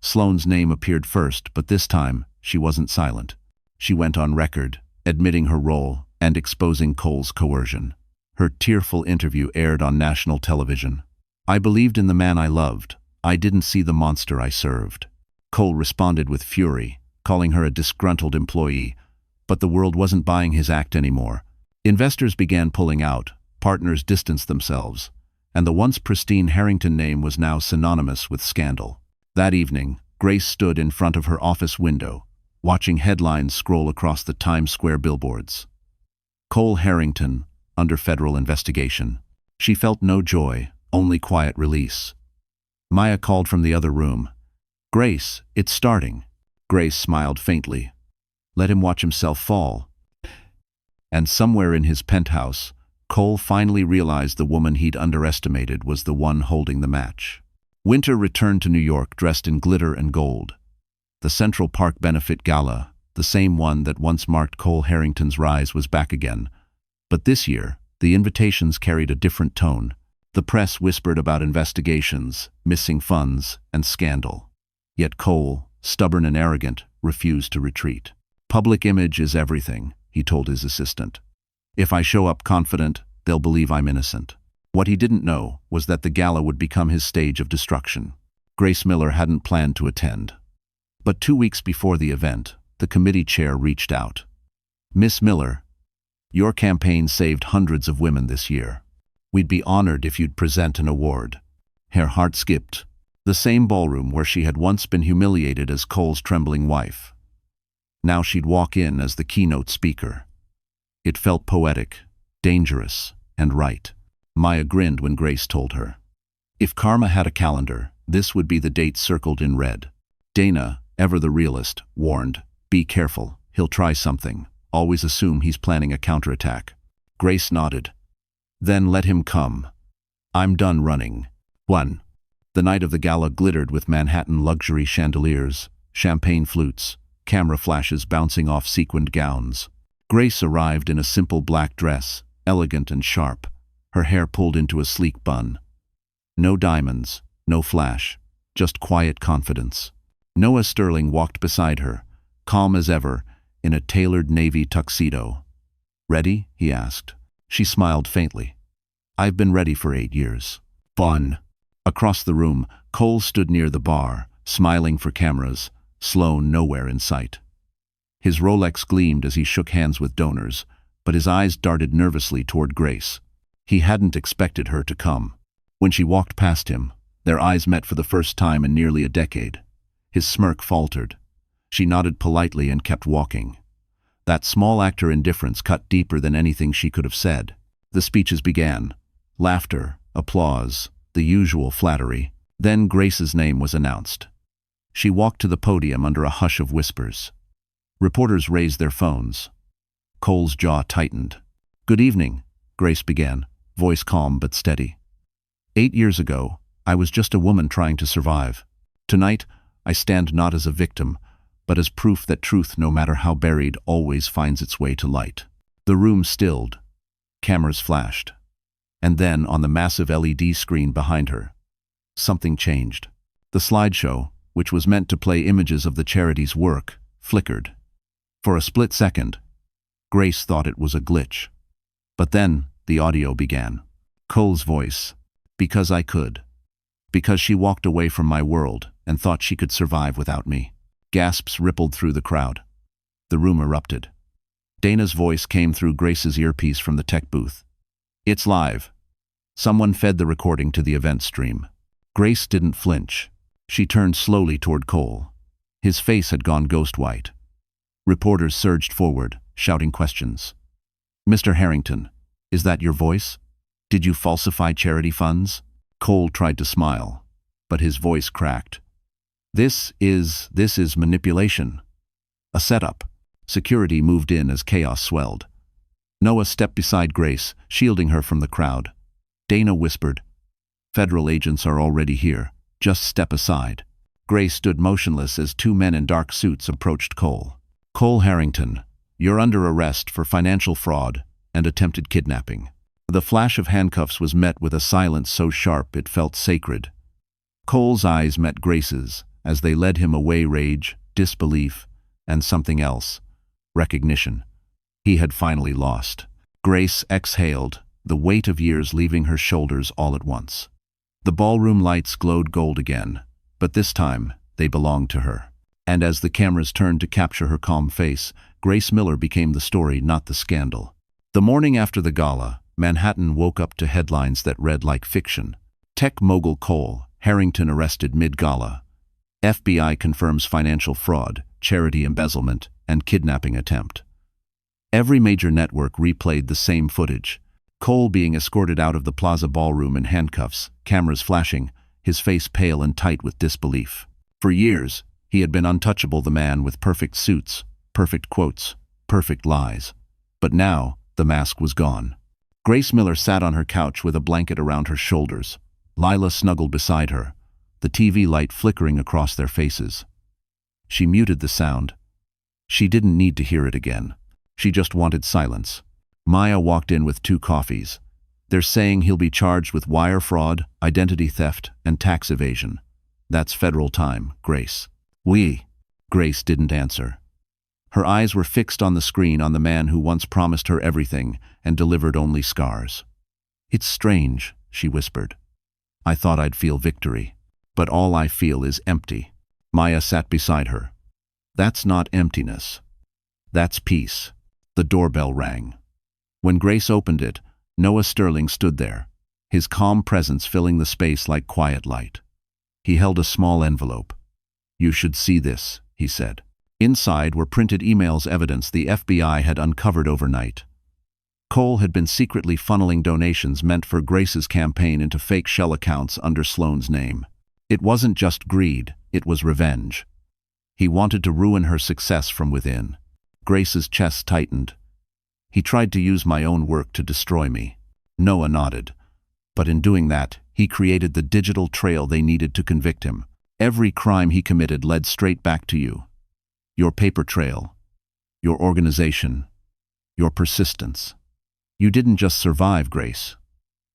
Sloane's name appeared first, but this time, she wasn't silent. She went on record, admitting her role and exposing Cole's coercion. Her tearful interview aired on national television. "I believed in the man I loved. I didn't see the monster I served." Cole responded with fury, calling her a disgruntled employee. But the world wasn't buying his act anymore. Investors began pulling out, partners distanced themselves, and the once pristine Harrington name was now synonymous with scandal. That evening, Grace stood in front of her office window, watching headlines scroll across the Times Square billboards. Cole Harrington, under federal investigation. She felt no joy, only quiet release. Maya called from the other room. "Grace, it's starting." Grace smiled faintly. Let him watch himself fall. And somewhere in his penthouse, Cole finally realized the woman he'd underestimated was the one holding the match. Winter returned to New York dressed in glitter and gold. The Central Park Benefit Gala, the same one that once marked Cole Harrington's rise, was back again. But this year, the invitations carried a different tone. The press whispered about investigations, missing funds, and scandal. Yet Cole, stubborn and arrogant, refused to retreat. "Public image is everything," he told his assistant. "If I show up confident, they'll believe I'm innocent." What he didn't know was that the gala would become his stage of destruction. Grace Miller hadn't planned to attend. But 2 weeks before the event, the committee chair reached out. "Miss Miller, your campaign saved hundreds of women this year. We'd be honored if you'd present an award." Her heart skipped. The same ballroom where she had once been humiliated as Cole's trembling wife. Now she'd walk in as the keynote speaker. It felt poetic, dangerous, and right. Maya grinned when Grace told her. If karma had a calendar, this would be the date circled in red. Dana, ever the realist, warned, "Be careful, he'll try something. Always assume he's planning a counterattack." Grace nodded. "Then let him come. I'm done running." 1. The night of the gala glittered with Manhattan luxury chandeliers, champagne flutes, camera flashes bouncing off sequined gowns. Grace arrived in a simple black dress, elegant and sharp, her hair pulled into a sleek bun. No diamonds, no flash, just quiet confidence. Noah Sterling walked beside her, calm as ever, in a tailored navy tuxedo. "Ready?" he asked. She smiled faintly. "I've been ready for 8 years." Fun. Across the room, Cole stood near the bar, smiling for cameras, Sloane nowhere in sight. His Rolex gleamed as he shook hands with donors, but his eyes darted nervously toward Grace. He hadn't expected her to come. When she walked past him, their eyes met for the first time in nearly a decade. His smirk faltered. She nodded politely and kept walking. That small actor indifference cut deeper than anything she could have said. The speeches began. Laughter, applause, the usual flattery. Then Grace's name was announced. She walked to the podium under a hush of whispers. Reporters raised their phones. Cole's jaw tightened. "Good evening," Grace began, voice calm but steady. 8 years ago, I was just a woman trying to survive. Tonight, I stand not as a victim, but as proof that truth, no matter how buried, always finds its way to light." The room stilled. Cameras flashed. And then, on the massive LED screen behind her, something changed. The slideshow, which was meant to play images of the charity's work, flickered. For a split second, Grace thought it was a glitch. But then, the audio began. Cole's voice. "Because I could. Because she walked away from my world and thought she could survive without me." Gasps rippled through the crowd. The room erupted. Dana's voice came through Grace's earpiece from the tech booth. "It's live." Someone fed the recording to the event stream. Grace didn't flinch. She turned slowly toward Cole. His face had gone ghost white. Reporters surged forward, shouting questions. "Mr. Harrington, is that your voice? Did you falsify charity funds?" Cole tried to smile, but his voice cracked. This is manipulation. A setup." Security moved in as chaos swelled. Noah stepped beside Grace, shielding her from the crowd. Dana whispered, "Federal agents are already here. Just step aside." Grace stood motionless as 2 men in dark suits approached Cole. "Cole Harrington, you're under arrest for financial fraud and attempted kidnapping." The flash of handcuffs was met with a silence so sharp it felt sacred. Cole's eyes met Grace's as they led him away. Rage, disbelief, and something else. Recognition. He had finally lost. Grace exhaled, the weight of years leaving her shoulders all at once. The ballroom lights glowed gold again, but this time they belonged to her. And as the cameras turned to capture her calm face, Grace Miller became the story, not the scandal. The morning after the gala, Manhattan woke up to headlines that read like fiction. Tech mogul Cole Harrington arrested mid-gala. FBI confirms financial fraud, charity embezzlement, and kidnapping attempt. Every major network replayed the same footage. Cole being escorted out of the Plaza ballroom in handcuffs, cameras flashing, his face pale and tight with disbelief. For years, he had been untouchable, the man with perfect suits, perfect quotes, perfect lies. But now, the mask was gone. Grace Miller sat on her couch with a blanket around her shoulders. Lila snuggled beside her, the TV light flickering across their faces. She muted the sound. She didn't need to hear it again. She just wanted silence. Maya walked in with 2 coffees. "They're saying he'll be charged with wire fraud, identity theft, and tax evasion. That's federal time, Grace." Grace didn't answer. Her eyes were fixed on the screen, on the man who once promised her everything and delivered only scars. "It's strange," she whispered. I thought I'd feel victory. But all I feel is empty. Maya sat beside her. That's not emptiness. That's peace. The doorbell rang. When Grace opened it, Noah Sterling stood there, his calm presence filling the space like quiet light. He held a small envelope. You should see this, he said. Inside were printed emails, evidence the FBI had uncovered overnight. Cole had been secretly funneling donations meant for Grace's campaign into fake shell accounts under Sloane's name. It wasn't just greed, it was revenge. He wanted to ruin her success from within. Grace's chest tightened. He tried to use my own work to destroy me. Noah nodded. But in doing that, he created the digital trail they needed to convict him. Every crime he committed led straight back to you. Your paper trail, your organization, your persistence. You didn't just survive, Grace.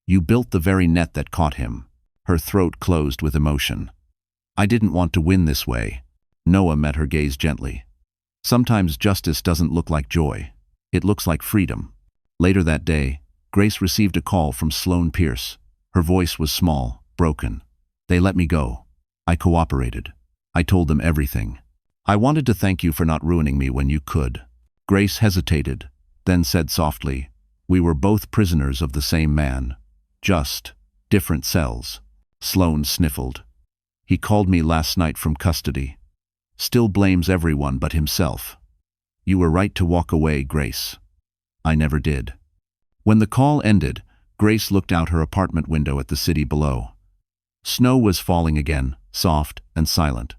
You built the very net that caught him. Her throat closed with emotion. I didn't want to win this way. Noah met her gaze gently. Sometimes justice doesn't look like joy. It looks like freedom. Later that day, Grace received a call from Sloane Pierce. Her voice was small, broken. They let me go. I cooperated. I told them everything. I wanted to thank you for not ruining me when you could. Grace hesitated, then said softly, we were both prisoners of the same man. Just different cells. Sloane sniffled. He called me last night from custody. Still blames everyone but himself. You were right to walk away, Grace. I never did. When the call ended, Grace looked out her apartment window at the city below. Snow was falling again, soft and silent.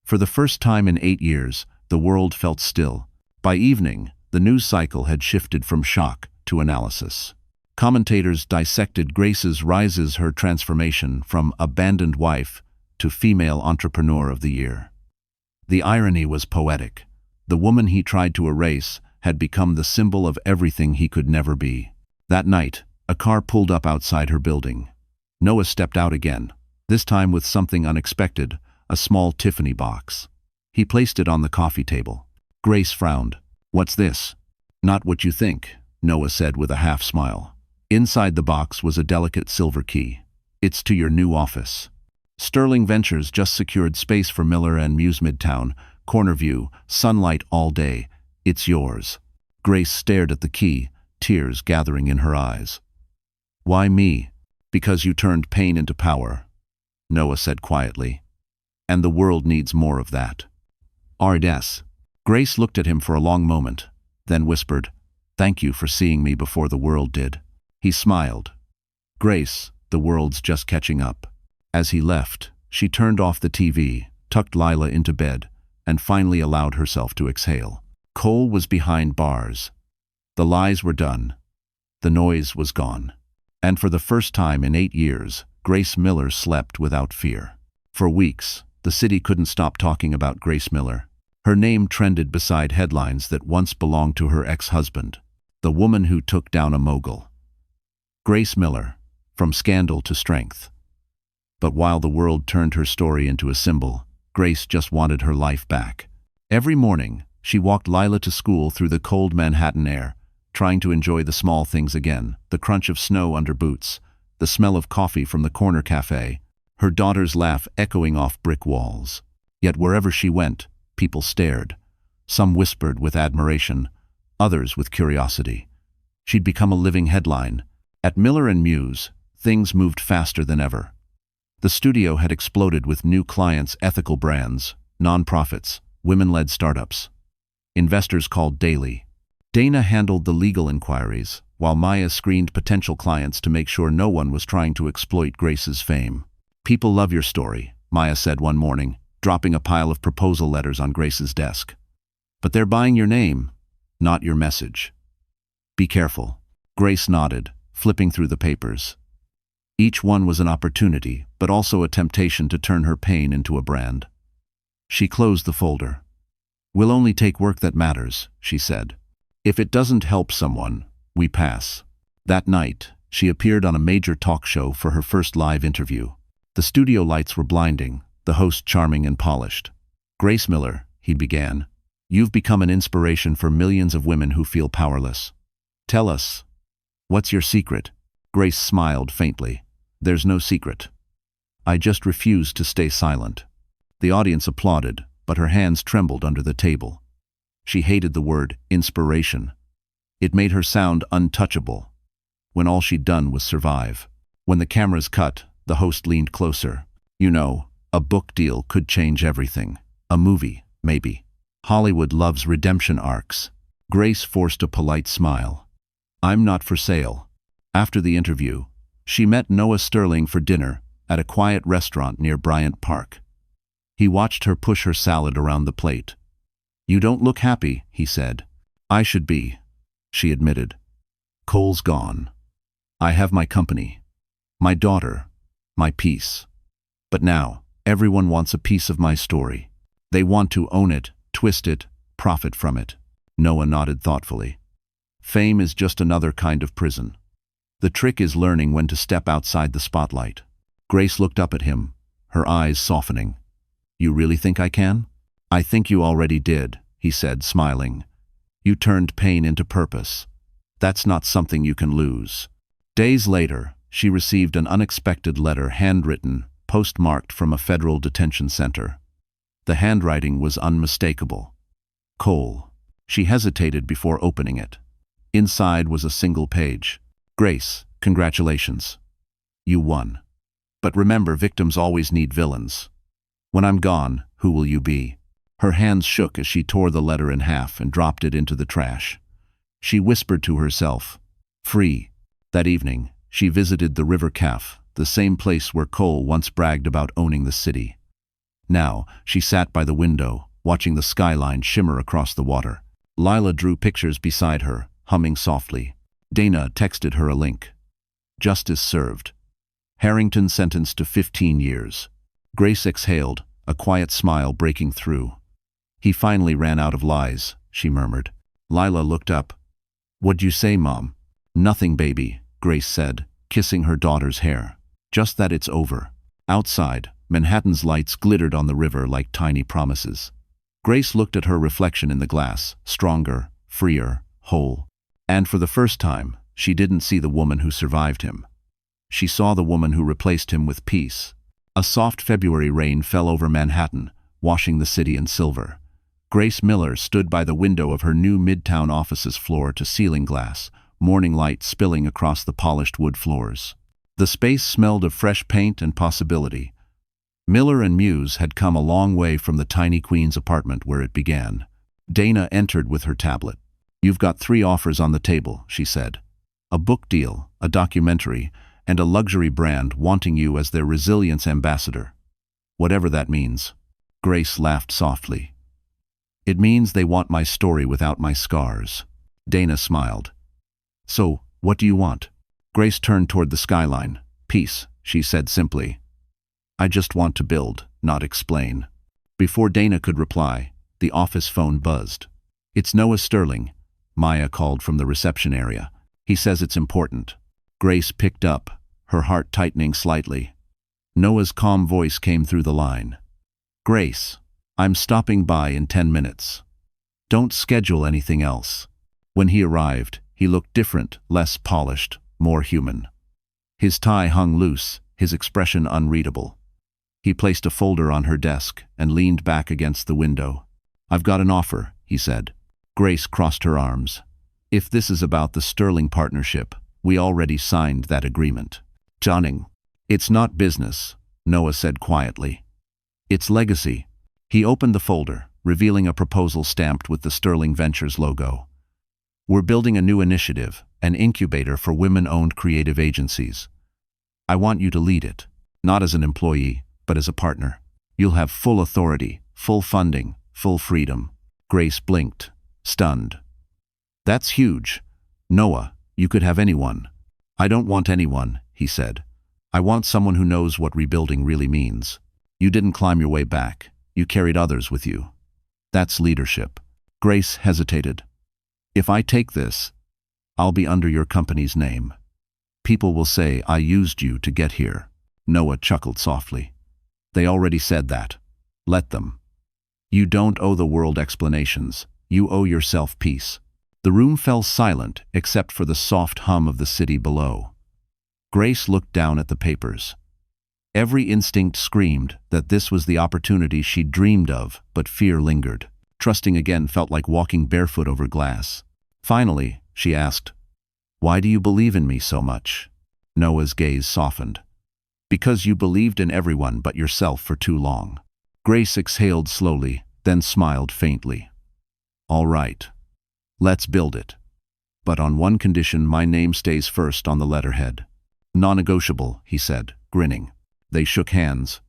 For the first time in 8 years, the world felt still. By evening, the news cycle had shifted from shock to analysis. Commentators dissected Grace's rises, her transformation from abandoned wife to female entrepreneur of the year. The irony was poetic. The woman he tried to erase had become the symbol of everything he could never be. That night, a car pulled up outside her building. Noah stepped out again, this time with something unexpected, a small Tiffany box. He placed it on the coffee table. Grace frowned. What's this? Not what you think, Noah said with a half smile. Inside the box was a delicate silver key. It's to your new office. Sterling Ventures just secured space for Miller and Muse Midtown, corner view, sunlight all day. It's yours. Grace stared at the key, tears gathering in her eyes. Why me? Because you turned pain into power, Noah said quietly. And the world needs more of that. RDS. Grace looked at him for a long moment, then whispered, thank you for seeing me before the world did. He smiled. Grace, the world's just catching up. As he left, she turned off the TV, tucked Lila into bed, and finally allowed herself to exhale. Cole was behind bars. The lies were done. The noise was gone. And for the first time in 8 years, Grace Miller slept without fear. For weeks, the city couldn't stop talking about Grace Miller. Her name trended beside headlines that once belonged to her ex-husband, the woman who took down a mogul. Grace Miller, from scandal to strength. But while the world turned her story into a symbol, Grace just wanted her life back. Every morning, she walked Lila to school through the cold Manhattan air, trying to enjoy the small things again, the crunch of snow under boots, the smell of coffee from the corner cafe, her daughter's laugh echoing off brick walls. Yet wherever she went, people stared. Some whispered with admiration, others with curiosity. She'd become a living headline. At Miller and Muse, things moved faster than ever. The studio had exploded with new clients, ethical brands, nonprofits, women-led startups. Investors called daily. Dana handled the legal inquiries, while Maya screened potential clients to make sure no one was trying to exploit Grace's fame. People love your story, Maya said one morning, dropping a pile of proposal letters on Grace's desk. But they're buying your name, not your message. Be careful. Grace nodded, flipping through the papers. Each one was an opportunity, but also a temptation to turn her pain into a brand. She closed the folder. We'll only take work that matters, she said. If it doesn't help someone, we pass. That night, she appeared on a major talk show for her first live interview. The studio lights were blinding, the host charming and polished. Grace Miller, he began, you've become an inspiration for millions of women who feel powerless. Tell us, what's your secret? Grace smiled faintly. There's no secret. I just refuse to stay silent. The audience applauded, but her hands trembled under the table. She hated the word inspiration. It made her sound untouchable, when all she'd done was survive. When the cameras cut, the host leaned closer. You know, a book deal could change everything. A movie, maybe. Hollywood loves redemption arcs. Grace forced a polite smile. I'm not for sale. After the interview, she met Noah Sterling for dinner at a quiet restaurant near Bryant Park. He watched her push her salad around the plate. You don't look happy, he said. I should be, she admitted. Cole's gone. I have my company, my daughter, my peace. But now, everyone wants a piece of my story. They want to own it, twist it, profit from it. Noah nodded thoughtfully. Fame is just another kind of prison. The trick is learning when to step outside the spotlight. Grace looked up at him, her eyes softening. You really think I can? I think you already did, he said, smiling. You turned pain into purpose. That's not something you can lose. Days later, she received an unexpected letter, handwritten, postmarked from a federal detention center. The handwriting was unmistakable. Cole. She hesitated before opening it. Inside was a single page. Grace, congratulations. You won. But remember, victims always need villains. When I'm gone, who will you be? Her hands shook as she tore the letter in half and dropped it into the trash. She whispered to herself, free. That evening, she visited the River Cafe, the same place where Cole once bragged about owning the city. Now, she sat by the window, watching the skyline shimmer across the water. Lila drew pictures beside her, humming softly. Dana texted her a link. Justice served. Harrington sentenced to 15 years. Grace exhaled, a quiet smile breaking through. He finally ran out of lies, she murmured. Lila looked up. What'd you say, Mom? Nothing, baby, Grace said, kissing her daughter's hair. Just that it's over. Outside, Manhattan's lights glittered on the river like tiny promises. Grace looked at her reflection in the glass, stronger, freer, whole. And for the first time, she didn't see the woman who survived him. She saw the woman who replaced him with peace. A soft February rain fell over Manhattan, washing the city in silver. Grace Miller stood by the window of her new Midtown office's floor-to-ceiling glass, morning light spilling across the polished wood floors. The space smelled of fresh paint and possibility. Miller and Muse had come a long way from the tiny Queen's apartment where it began. Dana entered with her tablet. You've got 3 offers on the table, she said. A book deal, a documentary, and a luxury brand wanting you as their resilience ambassador. Whatever that means. Grace laughed softly. It means they want my story without my scars. Dana smiled. So, what do you want? Grace turned toward the skyline. Peace, she said simply. I just want to build, not explain. Before Dana could reply, the office phone buzzed. It's Noah Sterling, Maya called from the reception area. He says it's important. Grace picked up, her heart tightening slightly. Noah's calm voice came through the line. Grace, I'm stopping by in 10 minutes. Don't schedule anything else. When he arrived, he looked different, less polished, more human. His tie hung loose, his expression unreadable. He placed a folder on her desk and leaned back against the window. I've got an offer, he said. Grace crossed her arms. If this is about the Sterling partnership, we already signed that agreement. Johnning. It's not business, Noah said quietly. It's legacy. He opened the folder, revealing a proposal stamped with the Sterling Ventures logo. We're building a new initiative, an incubator for women-owned creative agencies. I want you to lead it, not as an employee, but as a partner. You'll have full authority, full funding, full freedom. Grace blinked, stunned. That's huge. Noah, you could have anyone. I don't want anyone, he said. I want someone who knows what rebuilding really means. You didn't climb your way back. You carried others with you. That's leadership. Grace hesitated. If I take this, I'll be under your company's name. People will say I used you to get here. Noah chuckled softly. They already said that. Let them. You don't owe the world explanations. You owe yourself peace. The room fell silent except for the soft hum of the city below. Grace looked down at the papers. Every instinct screamed that this was the opportunity she'd dreamed of, but fear lingered. Trusting again felt like walking barefoot over glass. Finally, she asked, "Why do you believe in me so much?" Noah's gaze softened. "Because you believed in everyone but yourself for too long." Grace exhaled slowly, then smiled faintly. "All right. Let's build it. But on one condition, my name stays first on the letterhead." "Non-negotiable," he said, grinning. They shook hands.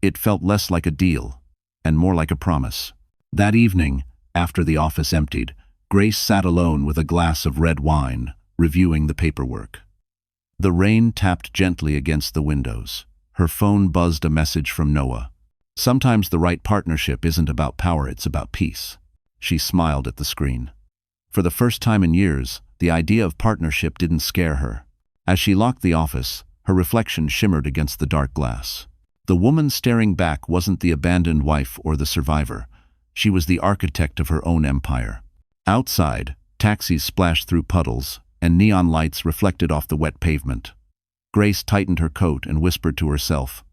It felt less like a deal, and more like a promise. That evening, after the office emptied, Grace sat alone with a glass of red wine, reviewing the paperwork. The rain tapped gently against the windows. Her phone buzzed a message from Noah. "Sometimes the right partnership isn't about power, it's about peace." She smiled at the screen. For the first time in years, the idea of partnership didn't scare her. As she locked the office, her reflection shimmered against the dark glass. The woman staring back wasn't the abandoned wife or the survivor. She was the architect of her own empire. Outside, taxis splashed through puddles, and neon lights reflected off the wet pavement. Grace tightened her coat and whispered to herself,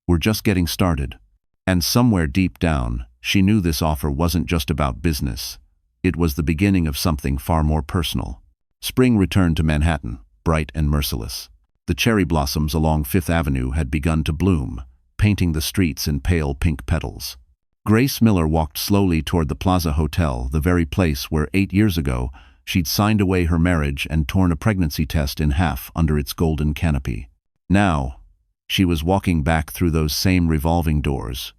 "We're just getting started." And somewhere deep down, she knew this offer wasn't just about business. It was the beginning of something far more personal. Spring returned to Manhattan, bright and merciless. The cherry blossoms along Fifth Avenue had begun to bloom, painting the streets in pale pink petals. Grace Miller walked slowly toward the Plaza Hotel, the very place where 8 years ago she'd signed away her marriage and torn a pregnancy test in half under its golden canopy. Now, she was walking back through those same revolving doors.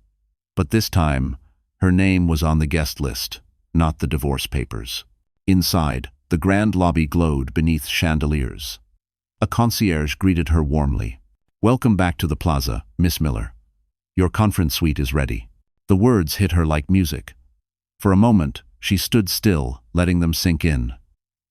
But this time, her name was on the guest list, not the divorce papers. Inside, the grand lobby glowed beneath chandeliers. A concierge greeted her warmly. "Welcome back to the Plaza, Miss Miller. Your conference suite is ready." The words hit her like music. For a moment, she stood still, letting them sink in.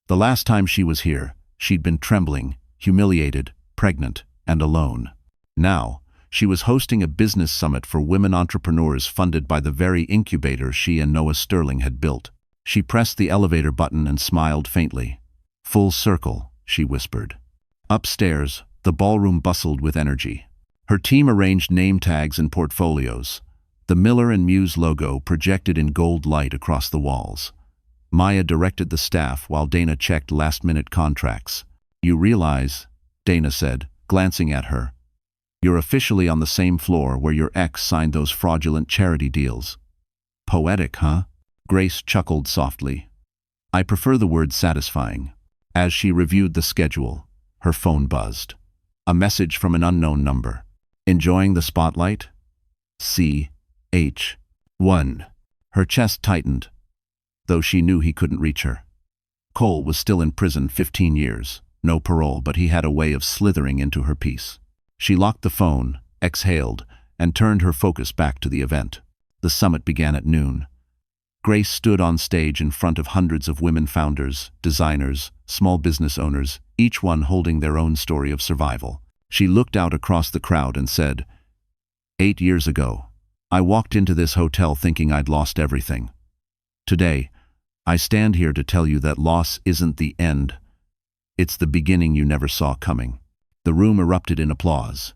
The last time she was here, she'd been trembling, humiliated, pregnant, and alone. Now, she was hosting a business summit for women entrepreneurs funded by the very incubator she and Noah Sterling had built. She pressed the elevator button and smiled faintly. "Full circle," she whispered. Upstairs, the ballroom bustled with energy. Her team arranged name tags and portfolios. The Miller and Muse logo projected in gold light across the walls. Maya directed the staff while Dana checked last-minute contracts. "You realize," Dana said, glancing at her, "you're officially on the same floor where your ex signed those fraudulent charity deals." "Poetic, huh?" Grace chuckled softly. "I prefer the word satisfying." As she reviewed the schedule, her phone buzzed. A message from an unknown number. "Enjoying the spotlight? C.H.1." Her chest tightened, though she knew he couldn't reach her. Cole was still in prison 15 years, no parole, but he had a way of slithering into her peace. She locked the phone, exhaled, and turned her focus back to the event. The summit began at noon. Grace stood on stage in front of hundreds of women founders, designers, small business owners, each one holding their own story of survival. She looked out across the crowd and said, 8 years ago, I walked into this hotel thinking I'd lost everything. Today, I stand here to tell you that loss isn't the end. It's the beginning you never saw coming." The room erupted in applause.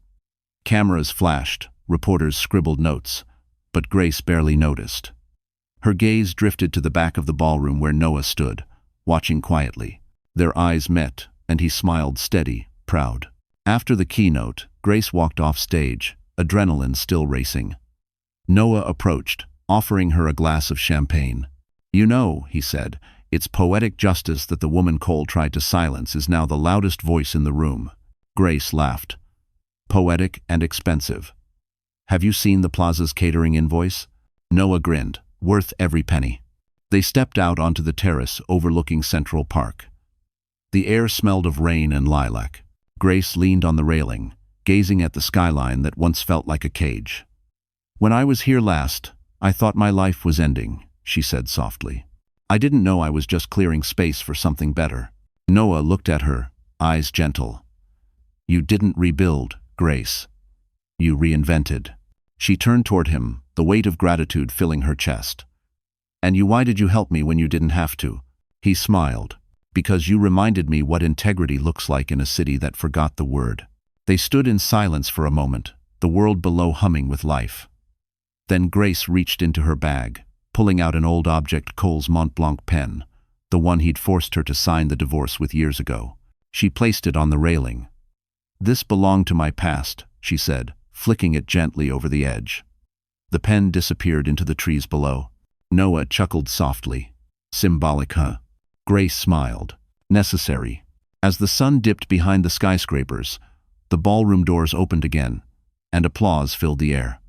Cameras flashed, reporters scribbled notes, but Grace barely noticed. Her gaze drifted to the back of the ballroom where Noah stood, watching quietly. Their eyes met, and he smiled steady, proud. After the keynote, Grace walked off stage, adrenaline still racing. Noah approached, offering her a glass of champagne. "You know," he said, "it's poetic justice that the woman Cole tried to silence is now the loudest voice in the room." Grace laughed. "Poetic and expensive. Have you seen the Plaza's catering invoice?" Noah grinned. "Worth every penny." They stepped out onto the terrace overlooking Central Park. The air smelled of rain and lilac. Grace leaned on the railing, gazing at the skyline that once felt like a cage. "When I was here last, I thought my life was ending," she said softly. "I didn't know I was just clearing space for something better." Noah looked at her, eyes gentle. "You didn't rebuild, Grace. You reinvented." She turned toward him, the weight of gratitude filling her chest. "And why did you help me when you didn't have to?" He smiled. Because you reminded me what integrity looks like in a city that forgot the word. They stood in silence for a moment, the world below humming with life. Then Grace reached into her bag, pulling out an old object, Cole's Mont Blanc pen, the one he'd forced her to sign the divorce with years ago. She placed it on the railing. "This belonged to my past," she said, flicking it gently over the edge. The pen disappeared into the trees below. Noah chuckled softly. "Symbolic, huh?" Grace smiled. "Necessary." As the sun dipped behind the skyscrapers, the ballroom doors opened again, and applause filled the air.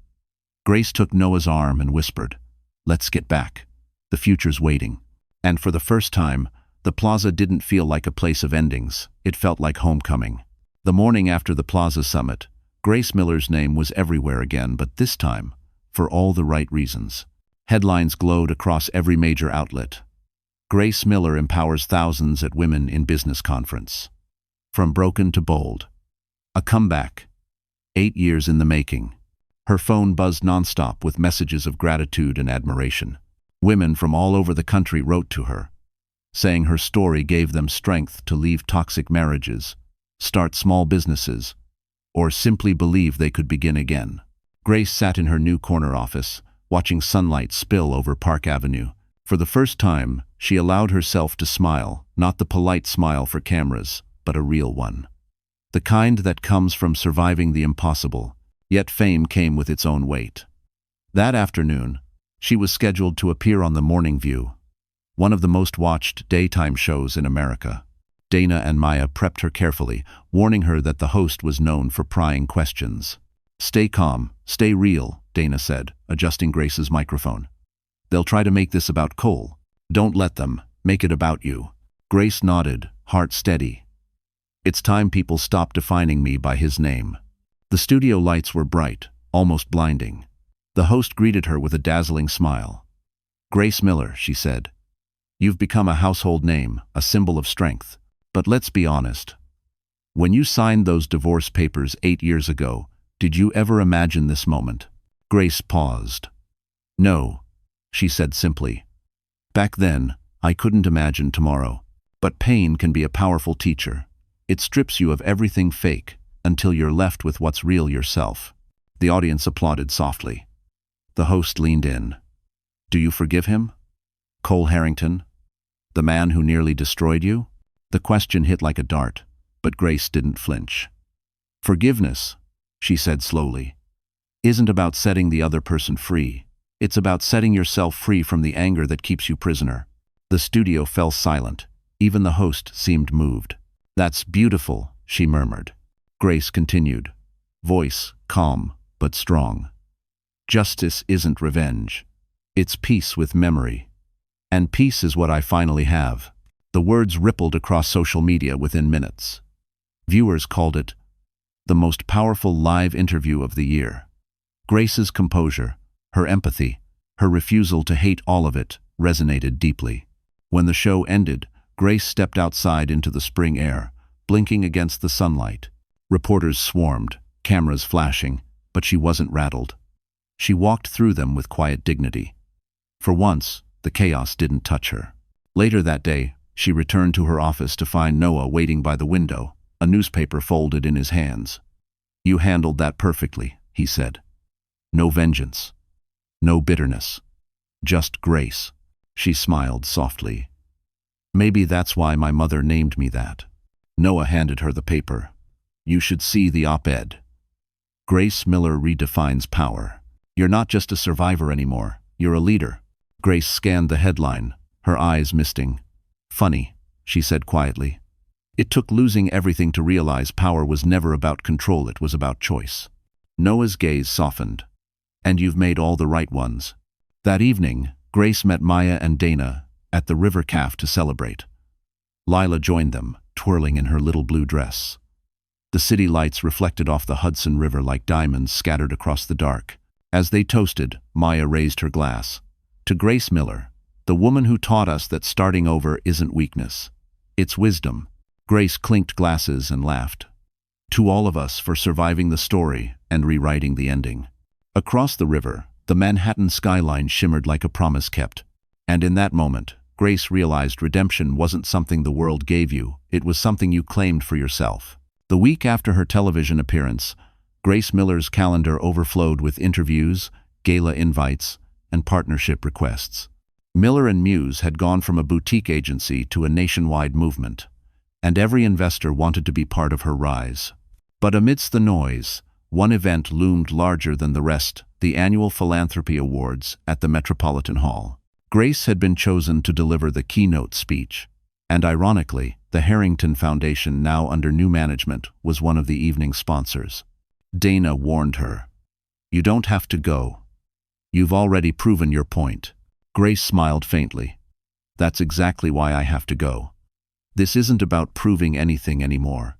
Grace took Noah's arm and whispered, "Let's get back. The future's waiting." And for the first time, the Plaza didn't feel like a place of endings. It felt like homecoming. The morning after the Plaza summit, Grace Miller's name was everywhere again, but this time, for all the right reasons. Headlines glowed across every major outlet. Grace Miller empowers thousands at Women in Business conference. From broken to bold. A comeback. 8 years in the making. Her phone buzzed nonstop with messages of gratitude and admiration. Women from all over the country wrote to her, saying her story gave them strength to leave toxic marriages, start small businesses, or simply believe they could begin again. Grace sat in her new corner office, watching sunlight spill over Park Avenue. For the first time, she allowed herself to smile, not the polite smile for cameras, but a real one. The kind that comes from surviving the impossible, yet fame came with its own weight. That afternoon, she was scheduled to appear on The Morning View, one of the most watched daytime shows in America. Dana and Maya prepped her carefully, warning her that the host was known for prying questions. "Stay calm, stay real," Dana said, adjusting Grace's microphone. "They'll try to make this about Cole. Don't let them. Make it about you." Grace nodded, heart steady. "It's time people stop defining me by his name." The studio lights were bright, almost blinding. The host greeted her with a dazzling smile. "Grace Miller," she said. "You've become a household name, a symbol of strength. But let's be honest. When you signed those divorce papers 8 years ago, did you ever imagine this moment?" Grace paused. "No," she said simply. "Back then, I couldn't imagine tomorrow. But pain can be a powerful teacher. It strips you of everything fake until you're left with what's real yourself." The audience applauded softly. The host leaned in. "Do you forgive him? Cole Harrington? The man who nearly destroyed you?" The question hit like a dart, but Grace didn't flinch. "Forgiveness," she said slowly, "isn't about setting the other person free. It's about setting yourself free from the anger that keeps you prisoner." The studio fell silent. Even the host seemed moved. "That's beautiful," she murmured. Grace continued, voice calm but strong. "Justice isn't revenge. It's peace with memory. And peace is what I finally have." The words rippled across social media within minutes. Viewers called it the most powerful live interview of the year. Grace's composure, her empathy, her refusal to hate all of it, resonated deeply. When the show ended, Grace stepped outside into the spring air, blinking against the sunlight. Reporters swarmed, cameras flashing, but she wasn't rattled. She walked through them with quiet dignity. For once, the chaos didn't touch her. Later that day, she returned to her office to find Noah waiting by the window, a newspaper folded in his hands. "You handled that perfectly," he said. "No vengeance. No bitterness. Just grace." She smiled softly. "Maybe that's why my mother named me that." Noah handed her the paper. "You should see the op-ed. Grace Miller redefines power. You're not just a survivor anymore. You're a leader." Grace scanned the headline, her eyes misting. "Funny," she said quietly. "It took losing everything to realize power was never about control, it was about choice." Noah's gaze softened. "And you've made all the right ones." That evening, Grace met Maya and Dana at the River Cafe to celebrate. Lila joined them, twirling in her little blue dress. The city lights reflected off the Hudson River like diamonds scattered across the dark. As they toasted, Maya raised her glass. "To Grace Miller, the woman who taught us that starting over isn't weakness. It's wisdom." Grace clinked glasses and laughed. "To all of us for surviving the story and rewriting the ending." Across the river, the Manhattan skyline shimmered like a promise kept. And in that moment, Grace realized redemption wasn't something the world gave you, it was something you claimed for yourself. The week after her television appearance, Grace Miller's calendar overflowed with interviews, gala invites, and partnership requests. Miller and Muse had gone from a boutique agency to a nationwide movement, and every investor wanted to be part of her rise. But amidst the noise, one event loomed larger than the rest: the annual Philanthropy Awards at the Metropolitan Hall. Grace had been chosen to deliver the keynote speech, and ironically, the Harrington Foundation, now under new management, was one of the evening sponsors. Dana warned her, "You don't have to go. You've already proven your point." Grace smiled faintly. "That's exactly why I have to go. This isn't about proving anything anymore.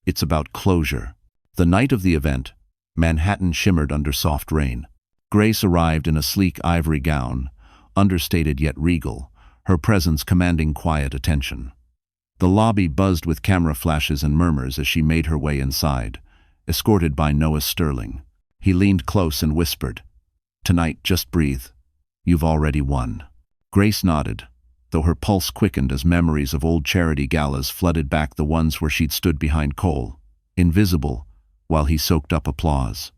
It's about closure." The night of the event, Manhattan shimmered under soft rain. Grace arrived in a sleek ivory gown, understated yet regal, her presence commanding quiet attention. The lobby buzzed with camera flashes and murmurs as she made her way inside, escorted by Noah Sterling. He leaned close and whispered, "Tonight, just breathe. You've already won." Grace nodded, though her pulse quickened as memories of old charity galas flooded back, the ones where she'd stood behind Cole, invisible, while he soaked up applause.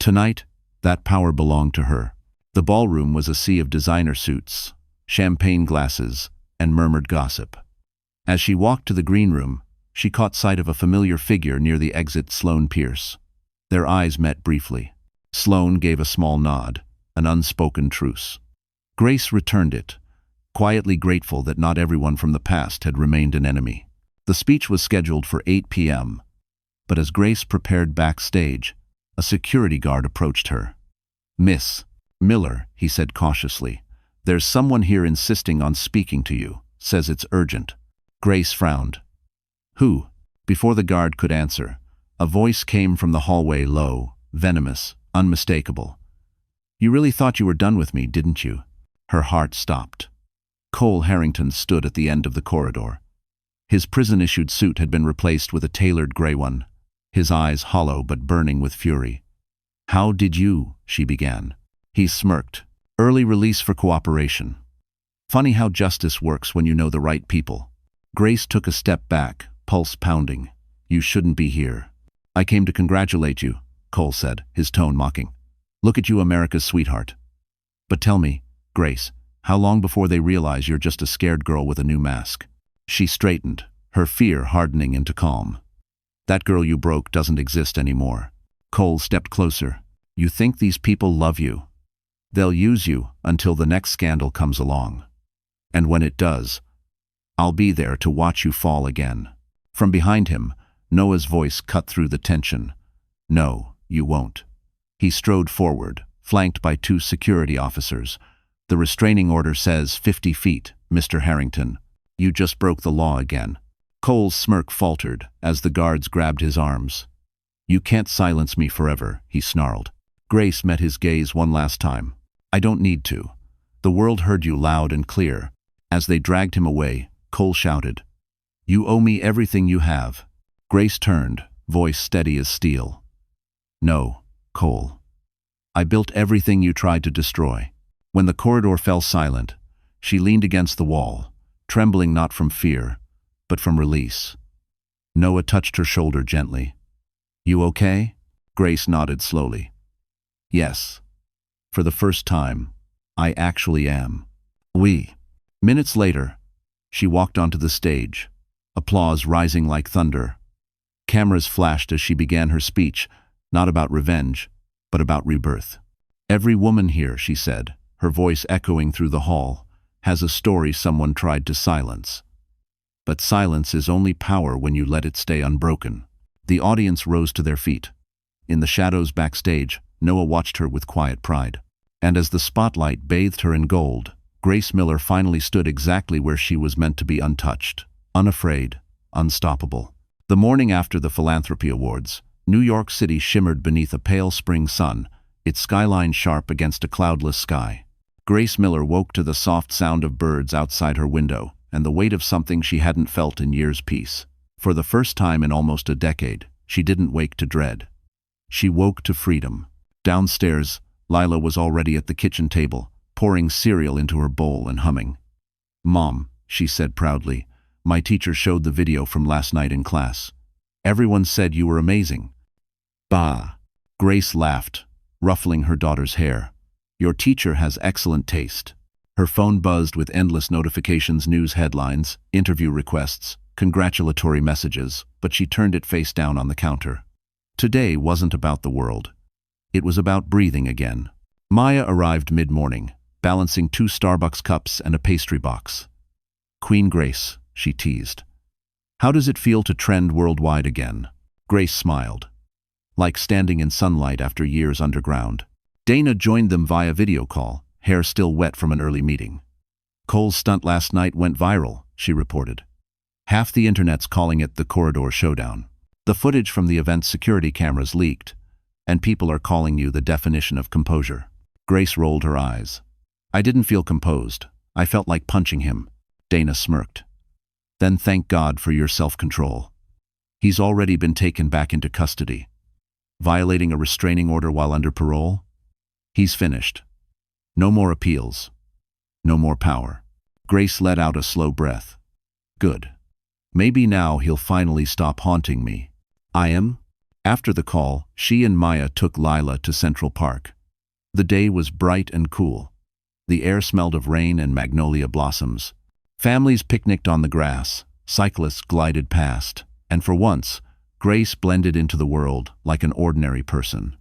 Tonight, that power belonged to her. The ballroom was a sea of designer suits, champagne glasses, and murmured gossip. As she walked to the green room, she caught sight of a familiar figure near the exit: Sloane Pierce. Their eyes met briefly. Sloane gave a small nod, an unspoken truce. Grace returned it, quietly grateful that not everyone from the past had remained an enemy. The speech was scheduled for 8 p.m., but as Grace prepared backstage, a security guard approached her. "Miss Miller," he said cautiously, "there's someone here insisting on speaking to you, says it's urgent." Grace frowned. "Who?" Before the guard could answer, a voice came from the hallway, low, venomous, unmistakable. "You really thought you were done with me, didn't you?" Her heart stopped. Cole Harrington stood at the end of the corridor. His prison-issued suit had been replaced with a tailored gray one, his eyes hollow but burning with fury. "How did you?" she began. He smirked. "Early release for cooperation. Funny how justice works when you know the right people." Grace took a step back, pulse pounding. "You shouldn't be here." "I came to congratulate you," Cole said, his tone mocking. "Look at you, America's sweetheart. But tell me, Grace, how long before they realize you're just a scared girl with a new mask?" She straightened, her fear hardening into calm. "That girl you broke doesn't exist anymore." Cole stepped closer. "You think these people love you? They'll use you until the next scandal comes along. And when it does, I'll be there to watch you fall again." From behind him, Noah's voice cut through the tension. "No, you won't." He strode forward, flanked by 2 security officers. "The restraining order says 50 feet, Mr. Harrington. You just broke the law again." Cole's smirk faltered as the guards grabbed his arms. "You can't silence me forever," he snarled. Grace met his gaze one last time. "I don't need to. The world heard you loud and clear." As they dragged him away, Cole shouted, "You owe me everything you have." Grace turned, voice steady as steel. "No, Cole. I built everything you tried to destroy." When the corridor fell silent, she leaned against the wall, trembling not from fear, but from release. Noah touched her shoulder gently. "You okay?" Grace nodded slowly. "Yes. For the first time, I actually am." Minutes later, she walked onto the stage, applause rising like thunder. Cameras flashed as she began her speech, not about revenge, but about rebirth. "Every woman here," she said, her voice echoing through the hall, "has a story someone tried to silence. But silence is only power when you let it stay unbroken." The audience rose to their feet. In the shadows backstage, Noah watched her with quiet pride. And as the spotlight bathed her in gold, Grace Miller finally stood exactly where she was meant to be: untouched, unafraid, unstoppable. The morning after the Philanthropy Awards, New York City shimmered beneath a pale spring sun, its skyline sharp against a cloudless sky. Grace Miller woke to the soft sound of birds outside her window and the weight of something she hadn't felt in years. Peace. For the first time in almost a decade, she didn't wake to dread. She woke to freedom. Downstairs, Lila was already at the kitchen table, pouring cereal into her bowl and humming. "Mom," she said proudly, "my teacher showed the video from last night in class. Everyone said you were amazing." "Bah." Grace laughed, ruffling her daughter's hair. "Your teacher has excellent taste." Her phone buzzed with endless notifications, news headlines, interview requests, congratulatory messages, but she turned it face down on the counter. Today wasn't about the world. It was about breathing again. Maya arrived mid-morning, balancing 2 Starbucks cups and a pastry box. "Queen Grace," she teased. "How does it feel to trend worldwide again?" Grace smiled. "Like standing in sunlight after years underground." Dana joined them via video call, hair still wet from an early meeting. "Cole's stunt last night went viral," she reported. "Half the internet's calling it the Corridor Showdown. The footage from the event's security cameras leaked, and people are calling you the definition of composure." Grace rolled her eyes. "I didn't feel composed. I felt like punching him." Dana smirked. "Then thank God for your self-control. He's already been taken back into custody. Violating a restraining order while under parole? He's finished. No more appeals. No more power." Grace let out a slow breath. "Good. Maybe now he'll finally stop haunting me." "I am?" After the call, she and Maya took Lila to Central Park. The day was bright and cool. The air smelled of rain and magnolia blossoms. Families picnicked on the grass, cyclists glided past, and for once, Grace blended into the world like an ordinary person.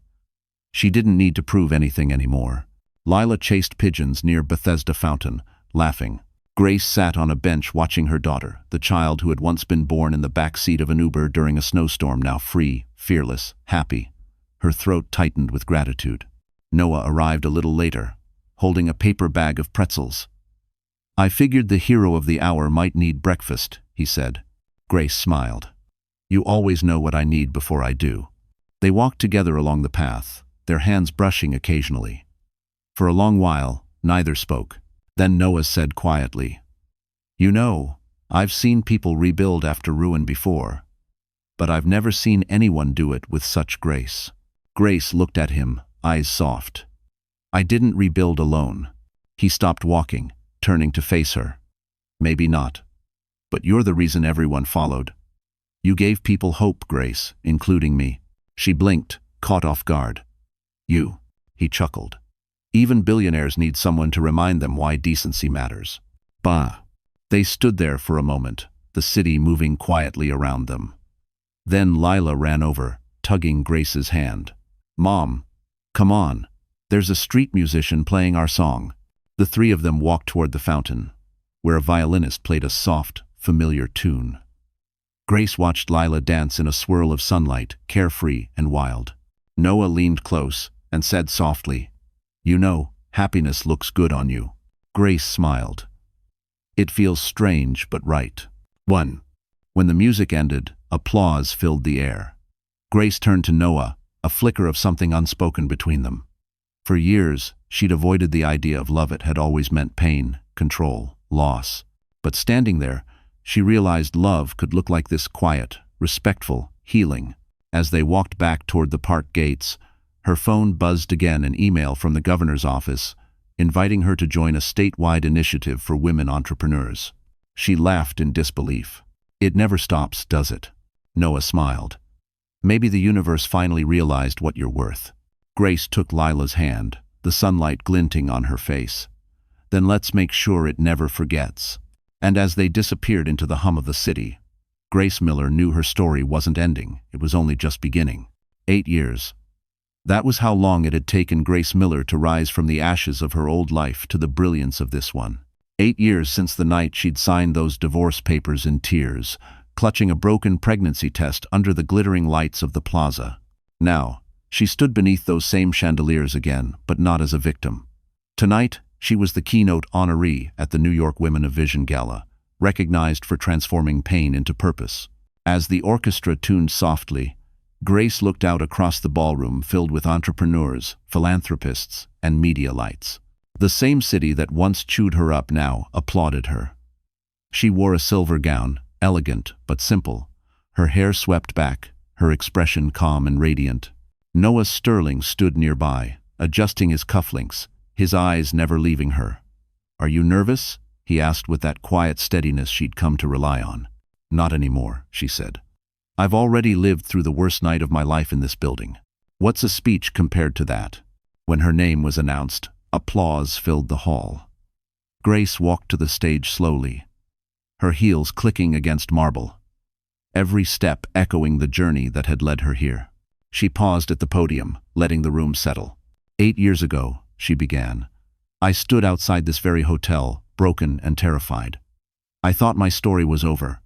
She didn't need to prove anything anymore. Lila chased pigeons near Bethesda Fountain, laughing. Grace sat on a bench watching her daughter, the child who had once been born in the back seat of an Uber during a snowstorm, now free, fearless, happy. Her throat tightened with gratitude. Noah arrived a little later, holding a paper bag of pretzels. "I figured the hero of the hour might need breakfast," he said. Grace smiled. "You always know what I need before I do." They walked together along the path, their hands brushing occasionally. For a long while, neither spoke. Then Noah said quietly, "You know, I've seen people rebuild after ruin before, but I've never seen anyone do it with such grace." Grace looked at him, eyes soft. "I didn't rebuild alone." He stopped walking, turning to face her. "Maybe not. But you're the reason everyone followed. You gave people hope, Grace, including me." She blinked, caught off guard. "You," he chuckled. "Even billionaires need someone to remind them why decency matters." Bah. They stood there for a moment, the city moving quietly around them. Then Lila ran over, tugging Grace's hand. "Mom, come on. There's a street musician playing our song." The three of them walked toward the fountain, where a violinist played a soft, familiar tune. Grace watched Lila dance in a swirl of sunlight, carefree and wild. Noah leaned close and said softly, "You know, happiness looks good on you." Grace smiled. "It feels strange but right." 1. When the music ended, applause filled the air. Grace turned to Noah, a flicker of something unspoken between them. For years, she'd avoided the idea of love. It had always meant pain, control, loss. But standing there, she realized love could look like this: quiet, respectful, healing. As they walked back toward the park gates, her phone buzzed again, an email from the governor's office, inviting her to join a statewide initiative for women entrepreneurs. She laughed in disbelief. "It never stops, does it?" Noah smiled. "Maybe the universe finally realized what you're worth." Grace took Lila's hand, the sunlight glinting on her face. "Then let's make sure it never forgets." And as they disappeared into the hum of the city, Grace Miller knew her story wasn't ending. It was only just beginning. 8 years. That was how long it had taken Grace Miller to rise from the ashes of her old life to the brilliance of this one. 8 years since the night she'd signed those divorce papers in tears, clutching a broken pregnancy test under the glittering lights of the Plaza. Now, she stood beneath those same chandeliers again, but not as a victim. Tonight, she was the keynote honoree at the New York Women of Vision Gala, recognized for transforming pain into purpose. As the orchestra tuned softly, Grace looked out across the ballroom filled with entrepreneurs, philanthropists, and media lights. The same city that once chewed her up now applauded her. She wore a silver gown, elegant but simple, her hair swept back, her expression calm and radiant. Noah Sterling stood nearby, adjusting his cufflinks, his eyes never leaving her. "Are you nervous?" he asked with that quiet steadiness she'd come to rely on. Not anymore, she said. I've already lived through the worst night of my life in this building. What's a speech compared to that? When her name was announced, applause filled the hall. Grace walked to the stage slowly, her heels clicking against marble, every step echoing the journey that had led her here. She paused at the podium, letting the room settle. 8 years ago, she began, I stood outside this very hotel, broken and terrified. I thought my story was over.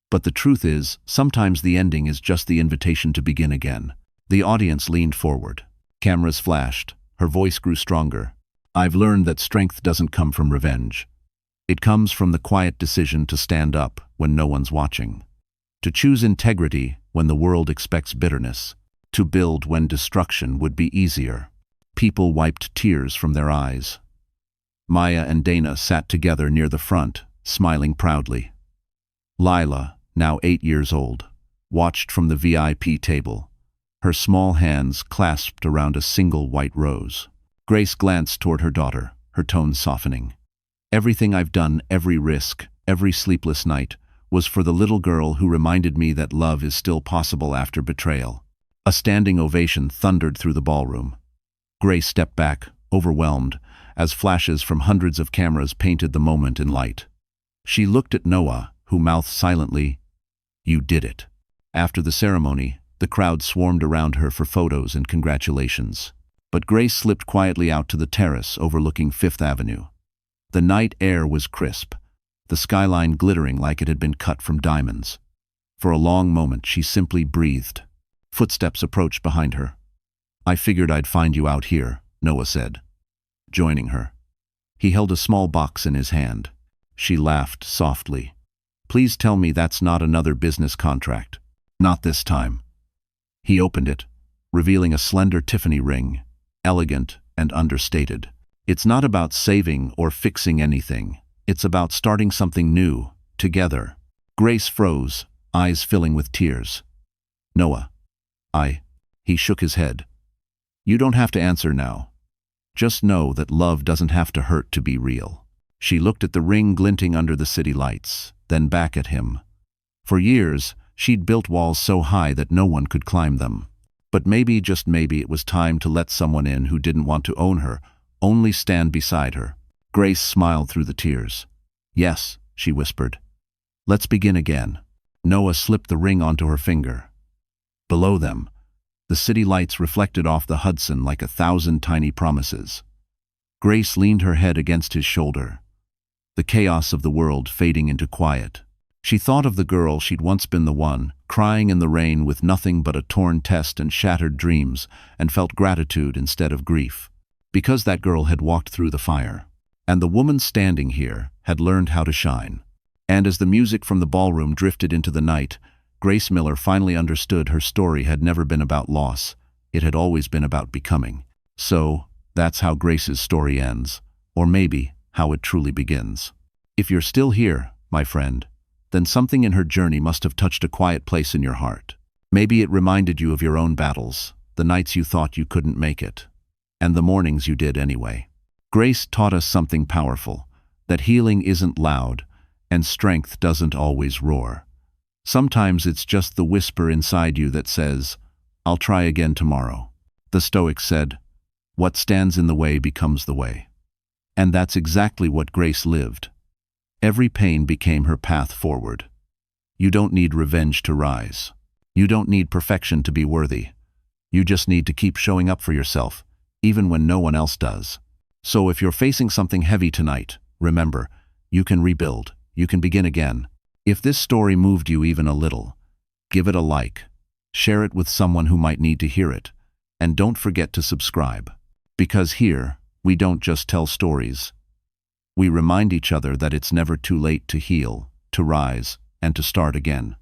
But the truth is, sometimes the ending is just the invitation to begin again. The audience leaned forward. Cameras flashed. Her voice grew stronger. I've learned that strength doesn't come from revenge. It comes from the quiet decision to stand up when no one's watching. To choose integrity when the world expects bitterness. To build when destruction would be easier. People wiped tears from their eyes. Maya and Dana sat together near the front, smiling proudly. Lila, now 8 years old, watched from the VIP table, her small hands clasped around a single white rose. Grace glanced toward her daughter, her tone softening. Everything I've done, every risk, every sleepless night, was for the little girl who reminded me that love is still possible after betrayal. A standing ovation thundered through the ballroom. Grace stepped back, overwhelmed, as flashes from hundreds of cameras painted the moment in light. She looked at Noah, who mouthed silently, "You did it." After the ceremony, the crowd swarmed around her for photos and congratulations. But Grace slipped quietly out to the terrace overlooking Fifth Avenue. The night air was crisp, the skyline glittering like it had been cut from diamonds. For a long moment she simply breathed. Footsteps approached behind her. "I figured I'd find you out here," Noah said, joining her. He held a small box in his hand. She laughed softly. "Please tell me that's not another business contract." "Not this time." He opened it, revealing a slender Tiffany ring, elegant and understated. "It's not about saving or fixing anything. It's about starting something new, together." Grace froze, eyes filling with tears. "Noah, He shook his head. "You don't have to answer now. Just know that love doesn't have to hurt to be real." She looked at the ring glinting under the city lights, then back at him. For years, she'd built walls so high that no one could climb them. But maybe, just maybe, it was time to let someone in who didn't want to own her, only stand beside her. Grace smiled through the tears. "Yes," she whispered. "Let's begin again." Noah slipped the ring onto her finger. Below them, the city lights reflected off the Hudson like 1,000 tiny promises. Grace leaned her head against his shoulder, the chaos of the world fading into quiet. She thought of the girl she'd once been, the one, crying in the rain with nothing but a torn chest and shattered dreams, and felt gratitude instead of grief. Because that girl had walked through the fire. And the woman standing here had learned how to shine. And as the music from the ballroom drifted into the night, Grace Miller finally understood her story had never been about loss. It had always been about becoming. So, that's how Grace's story ends. Or maybe, how it truly begins. If you're still here, my friend, then something in her journey must have touched a quiet place in your heart. Maybe it reminded you of your own battles, the nights you thought you couldn't make it, and the mornings you did anyway. Grace taught us something powerful, that healing isn't loud, and strength doesn't always roar. Sometimes it's just the whisper inside you that says, "I'll try again tomorrow." The Stoics said, "What stands in the way becomes the way." And that's exactly what Grace lived. Every pain became her path forward. You don't need revenge to rise. You don't need perfection to be worthy. You just need to keep showing up for yourself, even when no one else does. So if you're facing something heavy tonight, remember, you can rebuild, you can begin again. If this story moved you even a little, give it a like, share it with someone who might need to hear it, and don't forget to subscribe. Because here, we don't just tell stories. We remind each other that it's never too late to heal, to rise, and to start again.